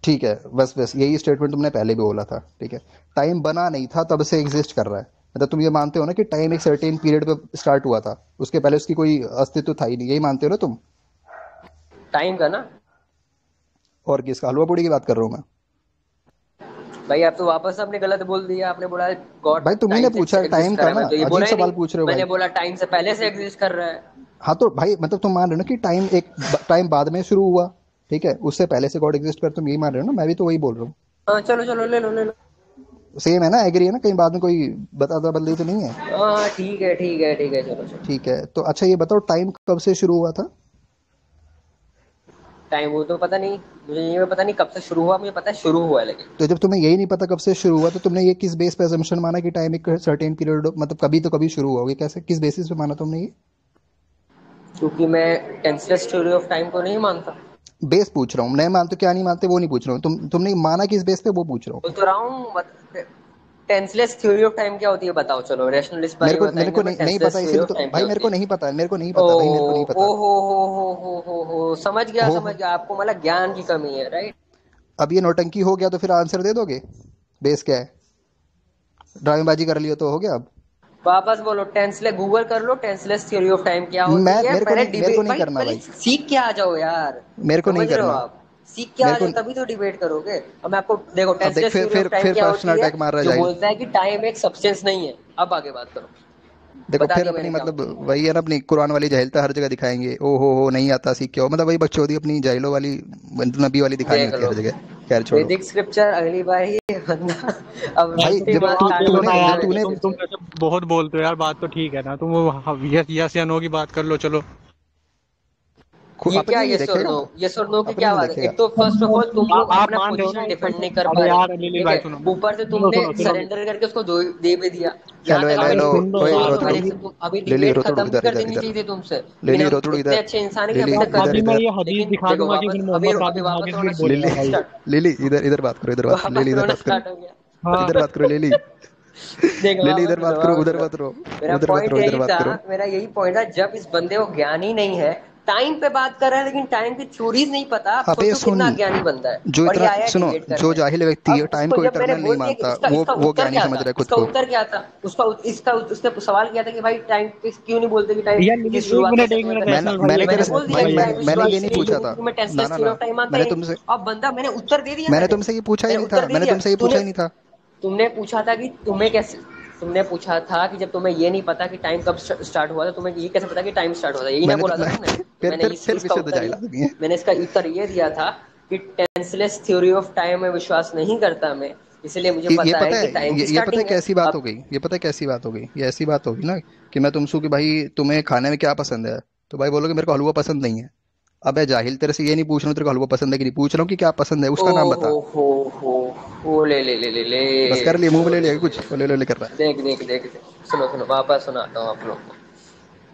ठीक है, बस बस यही स्टेटमेंट तुमने पहले भी बोला था, ठीक है। टाइम बना नहीं था तब से एग्जिस्ट कर रहा है, मतलब तुम ये मानते हो ना कि टाइम एक सर्टेन पीरियड पे स्टार्ट हुआ था, उसके पहले उसकी कोई अस्तित्व था ही नहीं, यही मानते हो ना तुम? टाइम का ना। और किसका? हलवा पूड़ी की बात कर रहा हूँ मैं। भाई आप तो वापस आपने गलत बोल दिया, आपने बोला गॉड भाई तुम्ही ने टाइम से पूछा एग्जिस्ट टाइम कर का रहा है, ना, मैं तो ये अजीब बोला ही सवाल नहीं। पूछ रहे हो मैंने भाई। बोला टाइम से पहले से एग्जिस्ट कर रहा है। हाँ तो भाई मतलब तुम मान रहे हो ना कि टाइम एक टाइम बाद में शुरू हुआ, ठीक है, उससे पहले से गॉड एग्जिस्ट कर, तुम यही मान रहे हो ना? मैं भी तो वही बोल रहा हूँ। हाँ चलो चलो, ले लो ले लो। सेम है ना, एग्री है ना? कहीं बाद में कोई बता बदली तो नहीं है? हाँ ठीक है ठीक है ठीक है, चलो चलो। ठीक है, तो अच्छा ये बताओ टाइम कब से शुरू हुआ था? टाइम वो तो पता नहीं, मुझे ये पता नहीं कब से शुरू हुआ, मुझे पता है शुरू हुआ है लेकिन। तो जब तुम्हें यही नहीं पता कब से शुरू हुआ, तो तुमने ये किस बेस पे अजम्पशन माना कि टाइम एक सर्टेन पीरियड, मतलब कभी तो कभी शुरू हुआ होगी? कैसे, किस बेसिस पे माना तुमने ये? क्योंकि मैं टेंसलेस थ्योरी ऑफ टाइम को नहीं मानता। बेस पूछ रहा हूँ, मैं मानते क्या नहीं मानते वो नहीं पूछ रहा हूँ, तुमने माना किस बेस पे वो पूछ रहा हूँ। बोल तो रहा हूँ, टेंसलेस थ्योरी ऑफ टाइम क्या होती है बताओ, चलो रैशनलिस्ट भाई मेरे बताएंगे को मैं नहीं पता, टेंसलेस थ्योरी इसीलिए ऑफ तो टाइम भाई क्या मेरे होती को है। नहीं पता, मेरे को नहीं ओ पता भाई, मेरे को नहीं ओ पता। समझ गया हो समझ गया, आपको मतलब ज्ञान की कमी है, राइट। अब ये नौटंकी हो गया तो फिर आंसर दे दोगे? बेस क्या है? ड्रामेबाजी कर लियो तो हो गया अब? वापस बोलो, टेंसलेस गूगल कर लो, टेंसलेस थ्योरी ऑफ टाइम क्या होती है, पहले मेरे को डिबेट नहीं भाई, करना पहले भाई, सीख के आ जाओ यार। मेरे को नहीं समझ रहे हो करना। आप, सीख के आ मेरे को जाओ तभी तो डिबेट करोगे। अब मैं आपको देखो, अब देख, टेंसलेस थ्योरी ऑफ टाइम फिर क्या पर्सनल होती है, अटैक मार रहा है जो जाहिल। बोलता है कि टाइम एक सब्सटेंस नहीं है। अब आगे बात करो, देखो बता फिर दी अपनी मैंने क्या मतलब होती है। वही है ना, अपनी कुरान वाली जाहिलता हर जगह दिखाएंगे। ओ हो नहीं आता सीख के हो, मतलब वही बकचोदी अपनी जाहिलों वाली, नबी वाली दिखानी देख होती है लो हर जगह। खैर छोड़ो। वैदिक स्क्रिप्चर, अगली बार ही बंदा अब यार भाई मस्ती तुम जब मार तू जवाब स्टार्ट दे कर दो तूने ना देगा जब यार, वैदिक तूने तुम स्क्रिप्चर। ऐसे बहुत बोलते हो यार, बात तो ठीक है ना, तुम वो यस या नो की बात कर लो चलो। ये क्या अपनी नहीं यस और देखेगा, नो, यस और नो की अपनी क्या नहीं बात है। देखेगा। एक तो फर्स्ट ऑफ ऑल तुम लोग आप अपना मान रहे हो ना पोजीशन एक डिफेंड नहीं परसेंट। कर पा अरे रहे, यार लिली ठीक भाई है। सुनो, ऊपर से सुनो तुमने सुनो सुनो सरेंडर करके उसको दे भी दिया। यहाँ हेलो तक हेलो अभी हेलो, सुन लो ओए सुनो यार तो रोतड़ू, मेरे अभी। से अभी लिली डिबेट रोतड़ू, खत्म भी इधर कर इधर देनी इधर, चाहिए थी तुमसे, लेकिन लिली हम रोतड़ू इतने इधर, अच्छे इंसान है कि लिली अभी यार तक कर इधर अभी रहे मैं हैं। इधर, ये हदीस लेकिन दिखा देखो दूंगा कि वापस फिर अभी मोहम्मद अभी कादिर वापस आगे होना फिर लिली बोलेगा भाई। स्टार्ट, लिली इधर इधर बात करो, इधर बात, लिली वापस इधर होना बात करो, स्टार्ट हो गया। हाँ इधर बात करो लिली। देखो लिली वापस इधर सुनो बात करो, वापस उधर सुनो। मत रहो, मेरा उधर मत पॉइंट रहो, इधर यही बात था, करो। मेरा यही पॉइंट था, जब इस बंदे को ज्ञान ही नहीं है, टाइम पे बात कर रहा है लेकिन टाइम की थ्योरीज नहीं पता, आप अबे सोचो सुन, कितना ज्ञानी बंदा है। जो और ये इतना आया सुनो, डिबेट जो करने। जाहिल व्यक्ति है अब टाइम उसको को जब मैंने इटरनल नहीं बोल दिया कि मानता, इसका इसका वो उत्तर ज्ञानी क्या समझ था, रहा है खुद इसका को। उत्तर क्या था, इसका उसने सवाल किया था कि भाई टाइम क्यों नहीं बोलते कि टाइम यार की लिली शुरुआत कैसे एक हुई मिनट कैसे मैंने नहीं। रैशनल भाई, मैंने एक मैंने तेरे मिनट से बोल दिया भाई कि भाई। टाइम की मैंने शुरुआत ये नहीं इसलिए नहीं पूछा होगी था। क्योंकि मैं ना टेंसलेस ना थ्योरी ना, ऑफ टाइम मानता मैंने ही नहीं। तुमसे अब बंदा, मैंने उत्तर दे दिया, मैंने तुमसे ये पूछा ही नहीं था, मैंने दिया तुमसे ये पूछा तूने। ही नहीं था। तुमने पूछा था कि तुम्हें कैसे, तुमने पूछा था कि जब तुम्हें ये नहीं पता कि टाइम कब स्टार्ट हुआ था, तुम्हें ये कैसे पता कि टाइम स्टार्ट हुआ था, यही ना बोला था तुमने। तो मैंने फिर इसका विशुद्ध उत्तर जाहिल ये, आदमी है। मैंने इसका उत्तर ये दिया था कि टेंसलेस थ्योरी ऑफ टाइम में विश्वास नहीं करता मैं, इसलिए मुझे ये पता है पता कि है, टाइम की ये पता है स्टार्टिंग है। कैसी बात हो अब गई? ये पता है कैसी बात हो गई? ये ऐसी बात होगी ना कि मैं तुमसे कि भाई तुम्हें खाने में क्या पसंद है, तो भाई बोलोगे मेरे को हलवा पसंद नहीं है। अबे जाहिल, तेरे से ये नहीं पूछ रहा हूँ तेरे को हलवा पसंद है कि नहीं, पूछ रहा हूँ कि क्या पसंद है, ओ उसका नाम बता। हो हो ओ ले बस कर लिए, मुंह में लो ले ले लिया ले कुछ, वो ले कर रहा है। देख, सुनो सुनो वापस सुनाता हूँ आप लोग को।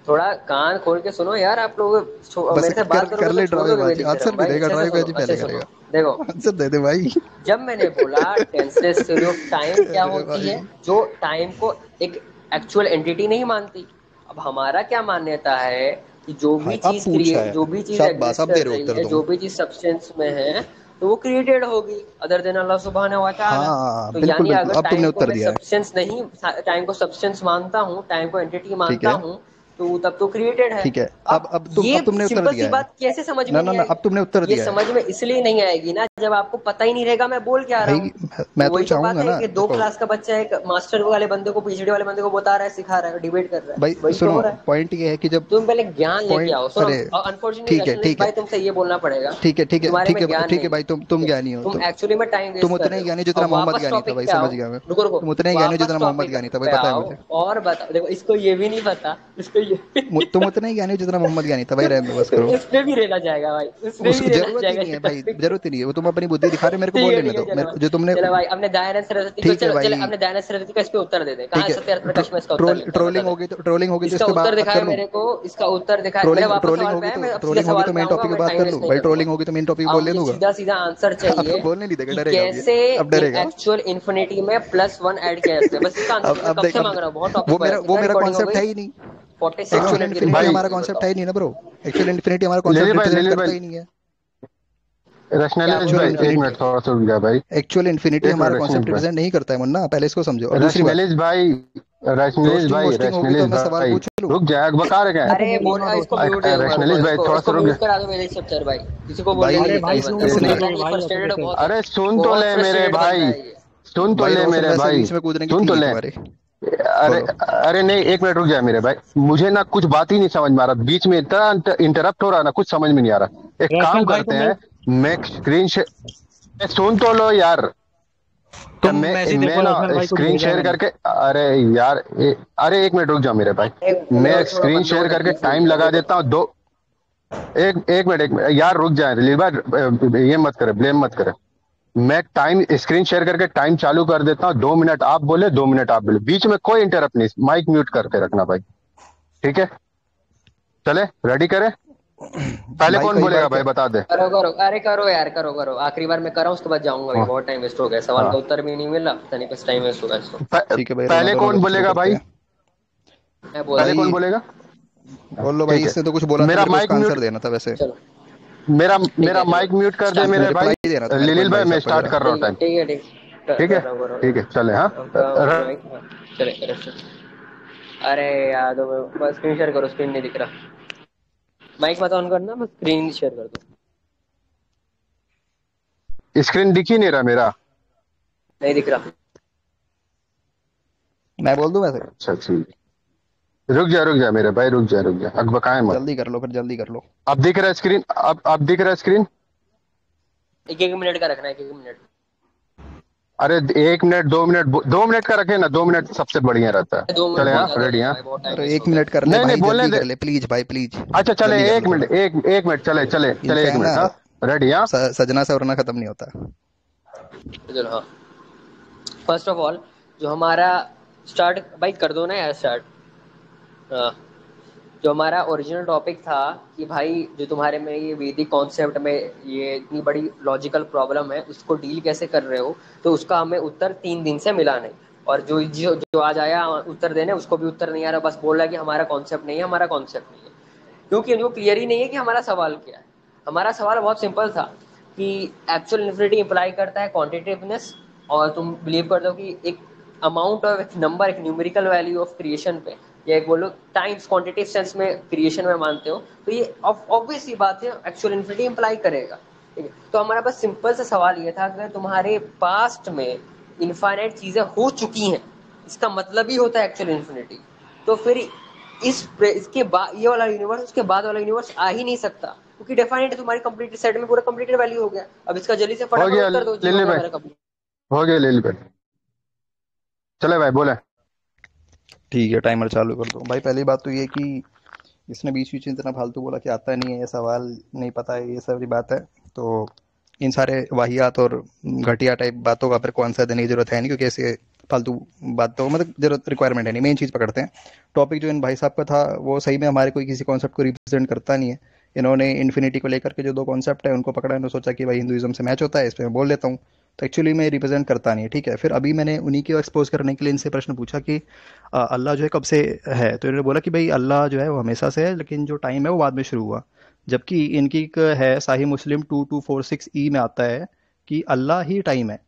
थोड़ा कान खोल के सुनो यार, आप लोग बस मेरे से बात कर करोगे तो ले छोड़ दोगे ड्रामेबाजी, वैदिक धर्म। आंसर भी भाई देगा, अच्छे से सुनो, ड्रामेबाजी अच्छे पहले से सुनो। करेगा। देखो, आंसर दे दे भाई। जब मैंने बोला टेंसलेस थ्योरी ऑफ टाइम क्या अरे होती भाई, है, जो टाइम को एक एक्चुअल एंटिटी नहीं मानती। अब हमारा क्या मान्यता है कि जो भी हाँ अब चीज पूछा क्रिएट, है, जो भी चीज शाबाश, एग्जिस्ट अब दे कर रहे हो रही उत्तर है, तुम। जो भी चीज सब्सटेंस में है, तो वो क्रिएटेड होगी अदर देन अल्लाह सुब्हानहू व तआला। हाँ तो बिल्कुल यानी बिल्कुल, अगर अब तुमने टाइम को उत्तर मैं दिया है। सब्सटेंस नहीं, टाइम को सब्सटेंस मानता हूँ, टाइम को एंटिटी ठीक मानता है। हूँ, तो तब तो क्रिएटेड है। ठीक है, अब ये अब तुमने उत्तर सिंपल दिया सी है। बात कैसे समझ ना में ना नहीं ना, आएगी? अब तुमने उत्तर ये दिया है समझ में इसलिए नहीं आएगी ना, जब आपको पता ही नहीं रहेगा मैं बोल क्या रहा भाई। हूँ। मैं तो वही तो बात चाहूंगा है ना, कि 2 देखो क्लास का बच्चा एक मास्टर वाले बंदे को, पीएचडी वाले बंदे को बता रहा है, सिखा रहा है, डिबेट कर रहा है, भाई, वही तो सुनो, हो रहा है। पॉइंट ये है कि जब तुम पहले ज्ञान लेके पॉइंट, आओ। सुनो, अरे अनफॉर्चुनेटली ठीक है रशनलिस्ट ठीक है भाई तुमसे ये बोलना पड़ेगा ठीक है ठीक कि है तुम्हारे ठीक में है ज्ञान ठीक है नहीं भाई, है। तुम ठीक है, ज्ञानी हो, तुम एक्चुअली में टाइम तुम वेस्ट कर उतने रहे ही हो। ज्ञानी हो जितना अब मोहम्मद वापस ज्ञानी था टॉपिक भाई, पे समझ आओ। गया मैं। रुको रुको, तुम उतने ही ज्ञानी हो वापस जितना मोहम्मद टॉपिक ज्ञानी था भाई, पे पता है आओ। मुझे। और बताओ, देखो इसको ये भी नहीं पता, इसको ये तुम उतने ही ज्ञानी हो जितना मोहम्मद ज्ञानी था भाई, रहने दो बस करो। उसमें भी रहना जाएगा भाई, उसमें उस भी रहना जरूरत ही जाएगा नहीं ये है भाई, टॉपिक। जरूरत ही नहीं है, वो तुम अपनी बुद्धि दिखा रहे हो, मेरे को बोल लेने ठीक है, दो, चलो भाई, जो तुमने। चलो भाई, हमने दयानंद सरस्वती को, ठीक है चलो चलो, भाई, हमने दयानंद सरस्वती का इस पे उत्तर दे दे। कहाँ ठीक है है। सत्यार्थ प्रकाश में इसका उत्तर मिलता है, बता ट्रोलिंग दे। होगी तो, ट्रोलिंग होगी तो इस इसका पे उत्तर बात दिखाए कर लूं। मेरे को, इसका उत्तर दिखाए। मेरा वापस सवाल पे है, मैं अब सीधा ट्रोलिंग होगी सवाल तो पे मेन आऊंगा, टॉपिक पे मैं बात टाइम कर वेस्ट लूं नहीं भाई, करूंगा। ट्रोलिंग होगी तो मेन टॉपिक अब बोल ले मुझे दूंगा। सीधा सीधा आंसर अब चाहिए बोलने नहीं देगा, कि डरेगा अब ये। कैसे अब इन डरेगा। एक्चुअल इन्फिनिटी में +1 ऐड किया जाता है। बस इसका आंसर चाहिए। मैं अब कब देख, से अब मांग रहा हूँ, बहुत टॉपिक वायरल वो कितना, मेरा रिकॉर्डिंग हो कॉन्सेप्ट गई है ही नहीं। 46 एक्चुअल मिनट की इन्फिनिटी रिकॉर्डिंग भाई हमारा होगी, कॉन्सेप्ट बताओ। है ही नहीं ना ब्रो। एक्चुअल इन्फिनिटी हमारा कॉन्सेप्ट लिलिल भाई, रिप्रेजेंट लिलिल करता भाई, ही नहीं है। क्या रश्नलिस्ट बोल एक्चुअल रहे भाई, हो मेरा? एक इन्फिनिटी, मिनट थोड़ा सा रुक गया भाई। एक्चुअल इन्फिनिटी एक मिनट हमारा कॉन्सेप्ट रश्नलिस्ट भाई, रिप्रेजेंट नहीं करता है मुन्ना, पहले इसको समझो। और दूसरी बात, रश्नलिस्ट भाई, रश्नलिस्ट रोस्टिंग भाई, वोस्टिंग होगी तो रश्नलिस्ट मैं सवाल भाई, पूछ लूं। रुक जाए, बका रहे क्या मैं है? तो अरे बोलूंगा बोल, इसको म्यूट कर दो, रश्नलिस्ट भाई, थोड़ा सा इसको रुक म्यूट जा। करा दो मेरे स्ट्रक्चर भाई। किसी को बोलने नहीं भाई देता भाई ये क्यों बंदा, म्यूट इसने, पता नहीं, करोगे भाई, ऐसे फ्रस्ट्रेटेड कैसे? बहुत है। अरे सुन तो बहुत ले मेरे फ्रस्ट्रेटेड बंदा भाई, है ये। सुन तो भाई ले रोशन मेरे वैसे भाई, बीच में कूदने की सुन थी तो नहीं ले। तुम्हारी। अरे बोलो। अरे नहीं, एक मिनट रुक जाए मेरे भाई, मुझे ना कुछ बात ही नहीं समझ में आ रहा, बीच में इतना इंटरप्ट हो रहा है ना, कुछ समझ में नहीं आ रहा। एक काम रैशनल भाई करते तुमने हैं, मैं स्क्रीन शेयर, सुन तो लो यार। तुम मैं मैसेज मैं देखो, ना रैशनल भाई कुछ स्क्रीन भेजा है शेयर मैंने। करके, अरे यार अरे एक मिनट रुक जाओ मेरे भाई, अरे मैं थोड़ा स्क्रीन बंदों को शेयर करके तकलीफ हुई टाइम है, लगा देखो। देता हूँ दो। एक मिनट यार, रुक जाए लीवर, ये मत करे, ब्लेम मत करे। मैं टाइम स्क्रीन शेयर करके टाइम चालू कर देता हूँ, 2 मिनट आप बोले, 2 मिनट आप बोले, बीच में कोई इंटरप्ट नहीं, माइक म्यूट करके रखना भाई, ठीक है? चले, रेडी करें? पहले भाई कौन कई बार बोलेगा क्या, भाई, बता दे। करो करो, अरे करो यार, करो करो, आखिरी बार मैं कर रहा हूँ, उसके बाद जाऊंगा भी, हाँ बहुत टाइम वेस्ट हो गया, सवाल का हाँ, उत्तर भी नहीं मिला, पता नहीं बस टाइम वेस्ट होगा इसको। ठीक है भाई, रोना पहले धोना कौन दो, शुरू बोलेगा करते भाई? हैं। मैं बोल पहले रहा कौन भाई बोलेगा? बोल लो भाई, ठीक है, इसने तो कुछ बोला था मेरा मेरे को, माइक उसका म्यूट, आंसर देना था वैसे। हूँ, चलो। मेरा ठीक मेरा है, चलो माइक म्यूट कर दे स्टार्ट इसमें मेरे करो। भाई। रिप्लाई देना था मेरे को इन लिलिल भाई, भाई मैं साहब को स्टार्ट जरा। कर रहा हूँ ठीक है टाइम। ठीक है ठीक ठीक है, कर रहा हूँ, कर रहा ठीक है, चले। हाँ, हूँ। चले चले। अरे यार, तो स्क्रीन शेयर करो, स्क्रीन नहीं दिख रहा। माइक मत ऑन करना, मैं स्क्रीन शेयर कर दूँ। स्क्रीन दिख ही नहीं रहा मेरा। नहीं दिख रहा। मैं बोल दूं वैसे। अच्छा ठीक, रुक जा मेरे भाई, रुक जा, अकबकाए मत। जल्दी कर लो फिर, जल्दी कर लो। अब दिख रहा है स्क्रीन, अब दिख रहा है स्क्रीन। 1-1 मिनट का रखना है, 1-1 मिनट। अरे 1 मिनट, 2 मिनट, 2 मिनट का रखे ना, 2 मिनट सबसे बढ़िया रहता है। 2 मिनट चले, बहुत हाँ, ज्यादा हो रेडी, गया हाँ। भाई, बहुत टाइम अरे वेस्ट हो एक गया। मिनट कर ले नहीं नहीं, भाई, बोलने जल्दी दे। कर ले प्लीज भाई, प्लीज। अच्छा चले, जल्दी कर एक लो थोड़ा। मिनट, एक मिनट, चले चले चले, इनसे एक है ना, मिनट, हाँ। रेडी, हाँ। सजना से वरना खत्म नहीं होता। चलो हाँ, फर्स्ट ऑफ ऑल जो हमारा स्टार्ट भाई कर दो ना यार, स्टार्ट। हाँ, जो हमारा ओरिजिनल टॉपिक था कि भाई जो तुम्हारे में ये वैदिक कॉन्सेप्ट में ये इतनी बड़ी लॉजिकल प्रॉब्लम है, उसको डील कैसे कर रहे हो, तो उसका हमें उत्तर 3 दिन से मिला नहीं। और जो जो जो आज आया उत्तर देने, उसको भी उत्तर नहीं आ रहा, बस बोल रहा है कि हमारा कॉन्सेप्ट नहीं है, हमारा कॉन्सेप्ट नहीं है। क्योंकि उनको क्लियर ही नहीं है कि हमारा सवाल क्या है। हमारा सवाल बहुत सिंपल था कि एक्चुअल इन्फिनिटी इंप्लाई करता है क्वांटिटेटिवनेस, और तुम बिलीव करते हो कि एक अमाउंट ऑफ एक नंबर, एक न्यूमेरिकल वैल्यू ऑफ क्रिएशन पे, या एक बोलो टाइम्स क्वांटिटेटिव सेंस में क्रिएशन में मानते हो, तो ये ऑब्वियस सी बात है एक्चुअल इन्फिनिटी इंप्लाई करेगा। ठीक है, तो हमारा बस सिंपल सा सवाल ये था, अगर तुम्हारे पास्ट में इनफाइनाइट चीजें हो चुकी हैं, इसका मतलब ही होता है एक्चुअल इन्फिनिटी, तो फिर इसके बाद ये वाला यूनिवर्स, उसके बाद वाला यूनिवर्स आ ही नहीं सकता, क्योंकि डेफिनेट तुम्हारी कंप्लीट सेट में पूरा कंप्लीटेड वैल्यू हो गया। अब इसका जल्दी से हो फटाफट गया उत्तर दो जी, हो लिली गया भाई, मेरा कंप्लीट। हो गया लिली भाई, चले भाई, बोले। ठीक है, टाइमर चालू कर दो भाई। पहली बात तो ये कि इसने बीच बीच में इतना फालतू बोला कि आता नहीं है, ये सवाल नहीं पता है, ये सारी बात है। तो इन सारे वाहियात और घटिया टाइप बातों का फिर कौन सा देने की जरूरत है नहीं, क्योंकि ऐसे फालतू बात तो मतलब जरूरत रिक्वायरमेंट है नहीं। मेन चीज़ पकड़ते हैं। टॉपिक जो इन भाई साहब का था वो सही में हमारे कोई किसी कॉन्सेप्ट को रिप्रेजेंट करता नहीं है। इन्होंने इन्फिनिटी को लेकर के जो दो कॉन्सेप्ट है उनको पकड़ा, इन्होंने सोचा कि भाई हिंदुइज्म से मैच होता है, इस पर मैं बोल लेता हूँ। तो एक्चुअली में रिप्रेजेंट करता नहीं है। ठीक है, फिर अभी मैंने उन्हीं को एक्सपोज करने के लिए इनसे प्रश्न पूछा कि अल्लाह जो है कब से है, तो इन्होंने बोला कि भाई अल्लाह जो है वो हमेशा से है, लेकिन जो टाइम है वो बाद में शुरू हुआ। जबकि इनकी एक है साही मुस्लिम 2246 में आता है कि अल्लाह ही टाइम है।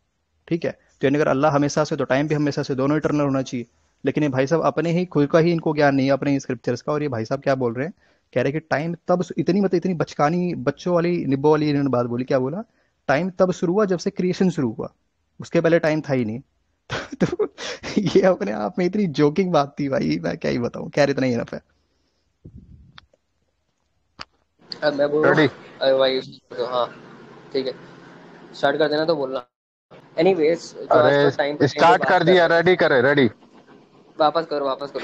ठीक है, तो यानी अगर अल्लाह हमेशा से, तो टाइम भी हमेशा से, दोनों इटर्नल होना चाहिए। लेकिन ये भाई साहब अपने ही खुद का ही इनको ज्ञान नहीं है अपने स्क्रिप्चर्स का। और ये भाई साहब क्या बोल रहे हैं, कह रहे हैं कि टाइम तब इतनी मतलब इतनी बचकानी बच्चों वाली निब्बो वाली इन्होंने बात बोली। क्या बोला, टाइम तब शुरू हुआ जब से क्रिएशन शुरू हुआ, उसके पहले टाइम था ही नहीं। तो ये अपने आप में इतनी जोकिंग बात थी भाई, मैं क्या ही बताऊं। खैर इतना ही रफ है। अब मैं बोलूँ? रेडी? अरे भाई तो हाँ ठीक है, स्टार्ट कर देना तो बोलना। एनीवेज जो आज का टाइम अरे पे स्टार्ट बात कर कर दिया, रहे हैं, रेडी करे, रेडी। वापस करो उसको।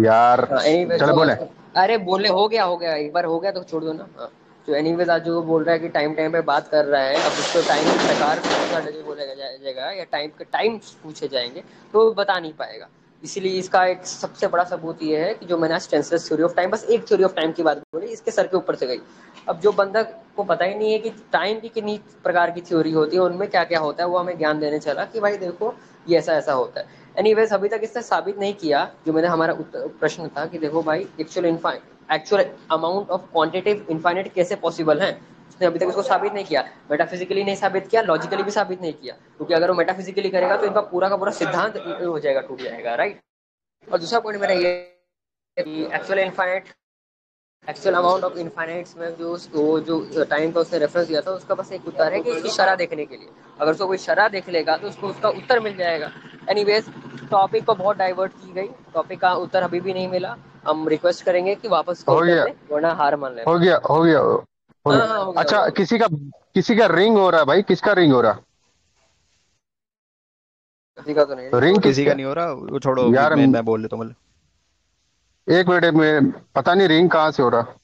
यार हाँ एनीवेज चलो जो आज बोले। का, अरे बोले हो गया एक बार हो गया तो छोड़ दो ना। हाँ तो एनीवेज आज जो बोल रहा है कि टाइम पे बात कर रहा है, अब उसको टाइम प्रकार का बोला जाएगा या टाइम के टाइम्स पूछे जाएंगे तो वो बता नहीं पाएगा। इसीलिए इसका एक सबसे बड़ा सबूत ये है कि जो मैंने आज टेंसलेस थ्योरी ऑफ टाइम, बस एक थ्योरी ऑफ टाइम की बात बोली, इसके सर के ऊपर से गई। अब जो बंदा को पता ही नहीं है कि टाइम की कितनी प्रकार की थ्योरी होती है, उनमें क्या क्या होता है, वो हमें ज्ञान देने चला कि भाई देखो ये ऐसा ऐसा होता है। एनीवेज अभी तक इसने साबित नहीं किया जो मैंने हमारा प्रश्न था कि देखो भाई actual amount of quantitative infinite कैसे पॉसिबल है, उसने अभी तक इसको साबित नहीं किया। मेटाफिजिकली नहीं साबित किया, लॉजिकली भी साबित नहीं किया, क्योंकि अगर वो मेटाफिजिकली करेगा तो इनका पूरा का पूरा सिद्धांत हो जाएगा, टूट जाएगा, राइट। और दूसरा पॉइंट मेरा ये एक्चुअल अमाउंट ऑफ इनफाइनाइट्स में जो टाइम का उसने रेफरेंस दिया था, उसका बस एक उत्तर है कि उसकी शरह देखने के लिए, अगर उसको कोई शरह देख लेगा तो उसको उसका उत्तर मिल जाएगा। एनीवेज टॉपिक को बहुत डाइवर्ट की गई, टॉपिक का उत्तर अभी भी नहीं मिला। हम रिक्वेस्ट करेंगे कि वापस का हो उत्तर गया, दे, वरना हार मान लेना। हो गया, हो गया, हो हाँ हाँ गया। हो अच्छा, गया। किसी का रिंग हो रहा है भाई, किसका रिंग हो रहा? किसी का तो नहीं रिंग हो रिंग रहा। किसी का किसका? नहीं हो रहा, वो छोड़ो, अभी यार मैं बोल लेता हूँ मतलब। एक मिनट, एक मिनट, पता नहीं रिंग कहाँ से हो रहा।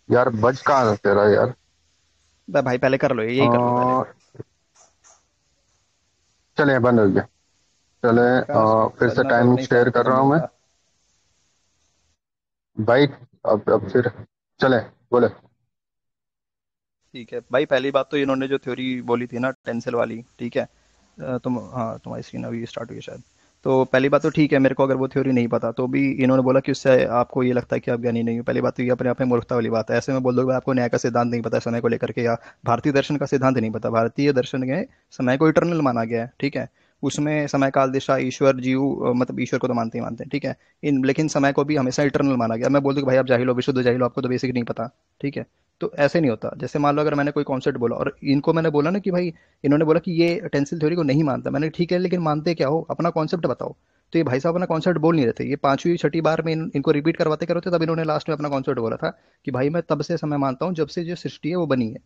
यार बज कहाँ से तेरा यार? भाई पहले कर लो, यही कर लो पहले। अ, चले बंद हो गया। चले काश फिर से करना तो टाइम अपने हिसाब शेयर से कर रहा बंद हूँ मैं होता। भाई। अब फिर चले, बोले। ठीक है भाई, पहली बात तो इन्होंने जो थ्योरी बोली थी ना टेंसिल वाली, ठीक है। तुम, हाँ तुम्हारी स्क्रीन अभी स्टार्ट हुई है शायद। तो पहली बात तो ठीक है, मेरे को अगर वो थ्योरी नहीं पता तो भी इन्होंने बोला कि उससे आपको ये लगता है कि आप ज्ञानी नहीं हो। पहली बात तो ये अपने आप में मूर्खता वाली बात है। ऐसे में बोल दो कि आपको न्याय का सिद्धांत नहीं पता समय को लेकर के, या भारतीय दर्शन का सिद्धांत नहीं पता। भारतीय दर्शन में समय को इटर्नल माना गया है, ठीक है। उसमें समय काल दिशा ईश्वर जीव, मतलब ईश्वर को तो मानते ही मानते हैं, ठीक है। इन लेकिन समय को भी हमेशा इटर्नल माना गया। मैं बोल दूं कि भाई आप जाहिल हो, विशुद्ध जाहिल हो, आपको तो बेसिक नहीं पता, ठीक है। तो ऐसे नहीं होता। जैसे मान लो अगर मैंने कोई कॉन्सेप्ट बोला और इनको मैंने बोला ना कि भाई, इन्होंने बोला कि ये टेंसिल थ्योरी को नहीं मानता, मैंने ठीक है लेकिन मानते क्या हो, अपना कॉन्सेप्ट बताओ। तो ये भाई साहब अपना कॉन्सेप्ट बोल नहीं रहे थे। ये पांचवी छठी बार में इनको रिपीट करवाते करवाते तब इन्होंने लास्ट में अपना कॉन्सेप्ट बोला था कि भाई मैं तब से समय मानता हूँ जब से जो सृष्टि है वो बनी है।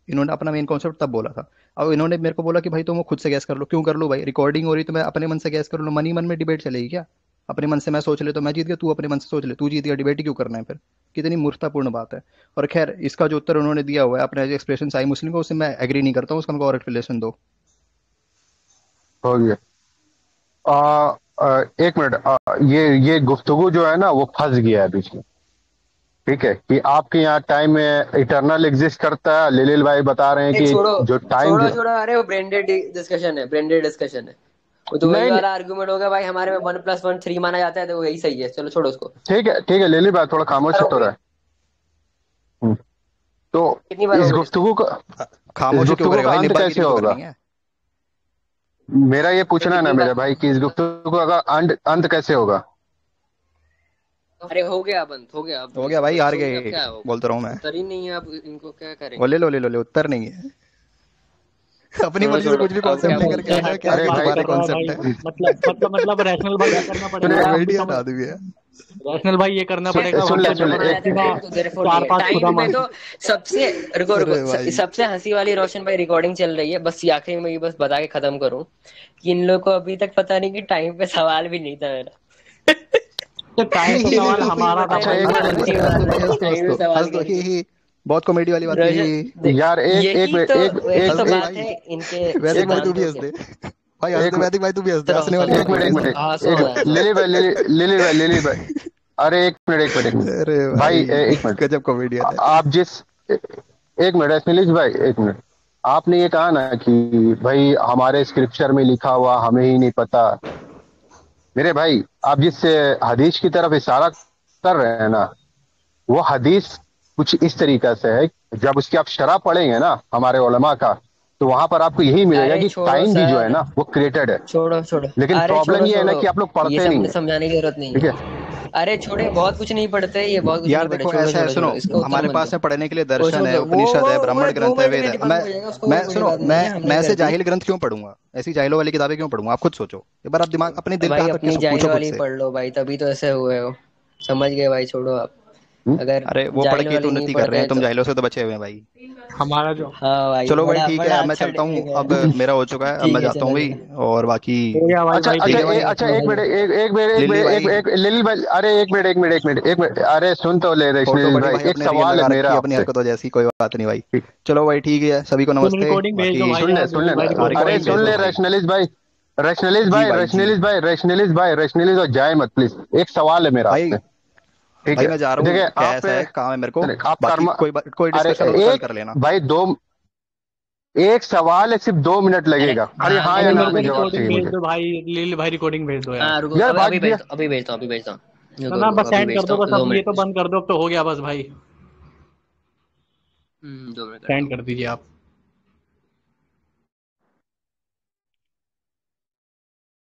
इन्होंने अपना मेन कॉन्सेप्ट तब बोला था। अब इन्होंने मेरे को बोला कि भाई तुम वो खुद से गैस कर लो। क्यों कर लो भाई, रिकॉर्डिंग हो रही तो मैं अपने मन से गैस कर लो। मन ही मन में डिबेट चलेगी क्या? अपने मन से मैं सोच ले तो मैं जीत गया, तू अपने मन से सोच ले तू जीत गया, डिबेट ही क्यों करना है फिर? कितनी मूर्खतापूर्ण बात है। और खैर इसका जो उत्तर उन्होंने दिया हुआ है अपने एक्सप्रेशन साई मुस्लिम को, उससे मैं एग्री नहीं करता हूँ। उसका हमको और एक्सप्लेनेशन दो। हो गया। एक मिनट, ये गुफ्तगू जो है ना वो फंस गया है बीच में। ठीक है कि आपके यहाँ टाइम में इटरनल एग्जिस्ट करता है, लिलिल भाई बता रहे हैं ए, कि छोड़ो जो टाइम छोड़ो जो। छोड़ो, अरे वो ब्रांडेड डिस्कशन है, ब्रांडेड डिस्कशन है। वो तो वही नहीं नहीं, वाला आर्गुमेंट होगा भाई, हमारे में 1+1 3 माना जाता है तो वो यही सही है, चलो छोड़ो उसको। ठीक है, ठीक है, लिलिल भाई थोड़ा खामोश बार हो होगी, रहा है। हम्म, तो कितनी बार इस होगी गुफ्तगू का इस खामोशी क्यों गुफ्तगू करेगा का भाई, अंत कैसे निब्बागिरी क्यों होगा? करनी है? मेरा ये भाई पूछना है ना कितनी मेरे बार? भाई कि इस गुफ्तगू का अंत कैसे होगा? अरे हो गया, बंद हो गया, अब हो गया इसमें भाई, बंद हार हो गया, अब गए। क्या होगा? बोलता रहा हूँ मैं। उत्तर ही नहीं है, अब इनको क्या वो करेंगे? ले लो ले लो ले, उत्तर नहीं है। अपनी छोड़ो मर्जी से छोड़ो, कुछ भी अब क्या कॉन्सेप्ट लेकर के आ बोलते हैं, जाओ, हट क्या है अरे कि बात भाई, तुम्हारे कर रहा है भाई। कॉन्सेप्ट है। मतलब रैशनल भाई ये करना पड़ेगा पूरा हम भी कॉमेडियन समझ। आदमी है। रैशनल भाई ये करना ठीक पड़ेगा, है, सुन हम ले, तो सुन ले, माना जबरदस्ती जाता है ना फिर तो देयरफॉर नहीं चार है पांच खुदा टाइम में मान। तो। सबसे रुको रुको, अरे भाई, सबसे हंसी वाली, रोशन भाई रिकॉर्डिंग चल रही है, बस ये आखिरी में ये बस बता के खत्म करूं कि इन लोग को अभी तक पता नहीं कि टाइम पे सवाल भी नहीं था मेरा। तो टाइम पे नहीं नहीं सवाल नहीं नहीं, हमारा था पता अच्छा नहीं एक भाई। इतना मिनट, एक हंस हंसी दो मार हंस दो रहे भाई, हैं हंस दो हंस टाइम पे दो सवाल हंस दो, ही करके। ही। बहुत कॉमेडी वाली बात थी। रोशन यार एक एक यही मिनट, तो, एक वही एक तो हंस दो एक बात भाई। है इनके वैदिक एक भाई तू भी सिद्धांतों हंस से। दे। भाई हंस एक दे, वैदिक भाई तू भी हंस दे, हंसो हंसने हंसो वाली एक बात हंसो नहीं मिनट, है एक हंस मिनट, दो। हंसो एक हंसो। लिली भाई, लिली भाई, लिली भाई। अरे एक मिनट, एक मिनट, एक मिनट। अरे भाई भाई, एक मिनट। गजब कॉमेडियन है। आप जिस एक मिनट नीलीश भाई, एक मिनट। आपने ये कहा ना कि भाई हमारे स्क्रिप्चर में लिखा हुआ हमें ही नहीं पता। मेरे भाई, आप जिस हदीस की तरफ इशारा कर रहे हैं ना, वो हदीस कुछ इस तरीके से है। जब उसकी आप शरह पढ़ेंगे ना हमारे उलमा का, तो वहां पर आपको यही मिलेगा अरे कि छोड़ो टाइम भी जो है सर, ना वो क्रिएटेड है, छोड़ो छोड़ो, लेकिन अरे प्रॉब्लम छोड़ो ये है ना छोड़ो, कि आप लोग ये पढ़ते सब नहीं है। समझाने की जरूरत नहीं ठीक है। है। अरे छोड़े, बहुत कुछ नहीं पढ़ते, ये बहुत कुछ यार नहीं पढ़े, देखो छोड़ो ऐसा है, छोड़ो सुनो, छोड़ो, इसको उत्तर हमारे मत दो। पास में पढ़ने के लिए वो दर्शन छोड़ है, दो, उपनिषद है, वो ब्राह्मण दो ग्रंथ है, मिनट वेद में है। डिफाइन हो जाएगा, उसको मैं कोई बड़ी सुनो, बात नहीं है, हमने मैं कर ऐसे दी। जाहिल ग्रंथ क्यों पढ़ूंगा? ऐसी जाहिलों वाली किताबें क्यों पढ़ूंगा? आप खुद सोचो एक बार, आप दिमाग अपने दिल पे भाई हाथ रख के अपनी जाइल पूछो खुद वाली से। पढ़ लो भाई, तभी तो ऐसे हुए हो। समझ गए भाई, छोड़ो आप। हम्म? अगर अरे वो पढ़ जाइल के तो वाली नहीं उन्नति कर रहे पढ़ते हैं, हैं तुम तो। जाहिलों से तो बचे हुए हैं भाई। हमारा जो हाँ भाई, चलो भाई बड़ा ठीक है, बड़ा अब मैं अच्छा चलता हूँ, टेक्निक है। अब मेरा हो चुका है, अब मैं ठीक है, जाता हूँ चलो भाई। चलो। और बाकी हो गया भाई, अच्छा भाई अच्छा ठीक है ठीक है भाई। भाई, अच्छा, अपना एक भाई। मिनट, एक मिनट, एक लिली मिनट, एक भाई, मिनट, एक लिटिल भाई, अरे एक मिनट, एक मिनट, एक मिनट, एक मिनट, अरे सुन तो ले रहे छोड़ दो लिटिल बड़ी भाई, भाई, एक अपने रील सवाल है लगा रखी मेरा है अपनी आपसे। हरकतों जैसी, कोई बात नहीं भाई। ठीक। चलो भाई ठीक है, सभी को तुम नमस्ते। रिकॉर्डिंग भेज दो बाकी भाई सुन ले, यार, सुन ले, दिलीप भाई हाँ अरे रिकॉर्डिंग रिकॉर्डिंग भेज भेज सुन दो दो ले भाई। रैशनलिस्ट भाई, रैशनलिस्ट जी भाई, भाई जी। रैशनलिस्ट भाई, रैशनलिस्ट भाई, रैशनलिस्ट और जय मत प्लीज, एक सवाल है मेरा भाई आपसे। ठीक भाई है। मैं जा रहा हूँ, देखिए क्या आप ऐसा है, काम है मेरे को। आप बाकी कर्म, कोई अरे डिस्कशन हो तो कल एक कर लेना। भाई दो, एक सवाल है, सिर्फ 2 मिनट अरे लगेगा, खाली हाँ, हाँ मेरे या अरे को ना मेरे काम को में है, निकल जवाब रहा रिकॉर्डिंग चाहिए भेज मुझे। दो भाई, लील भाई रिकॉर्डिंग भेज दो हूँ। यार। हाँ रुको, यार अभी भाग अभी दिया। भेजता हूँ, अभी भेजता हूँ, अभी भेजता हूँ। ना रुको ना, रुको, बस अभी सेंड कर भेजता दो हूँ, बस, दो अब ये मिनट तो में। बंद कर दो, अब तो हो गया बस भाई। 2 मिनट करता सेंड हूँ। कर दीजिए आप।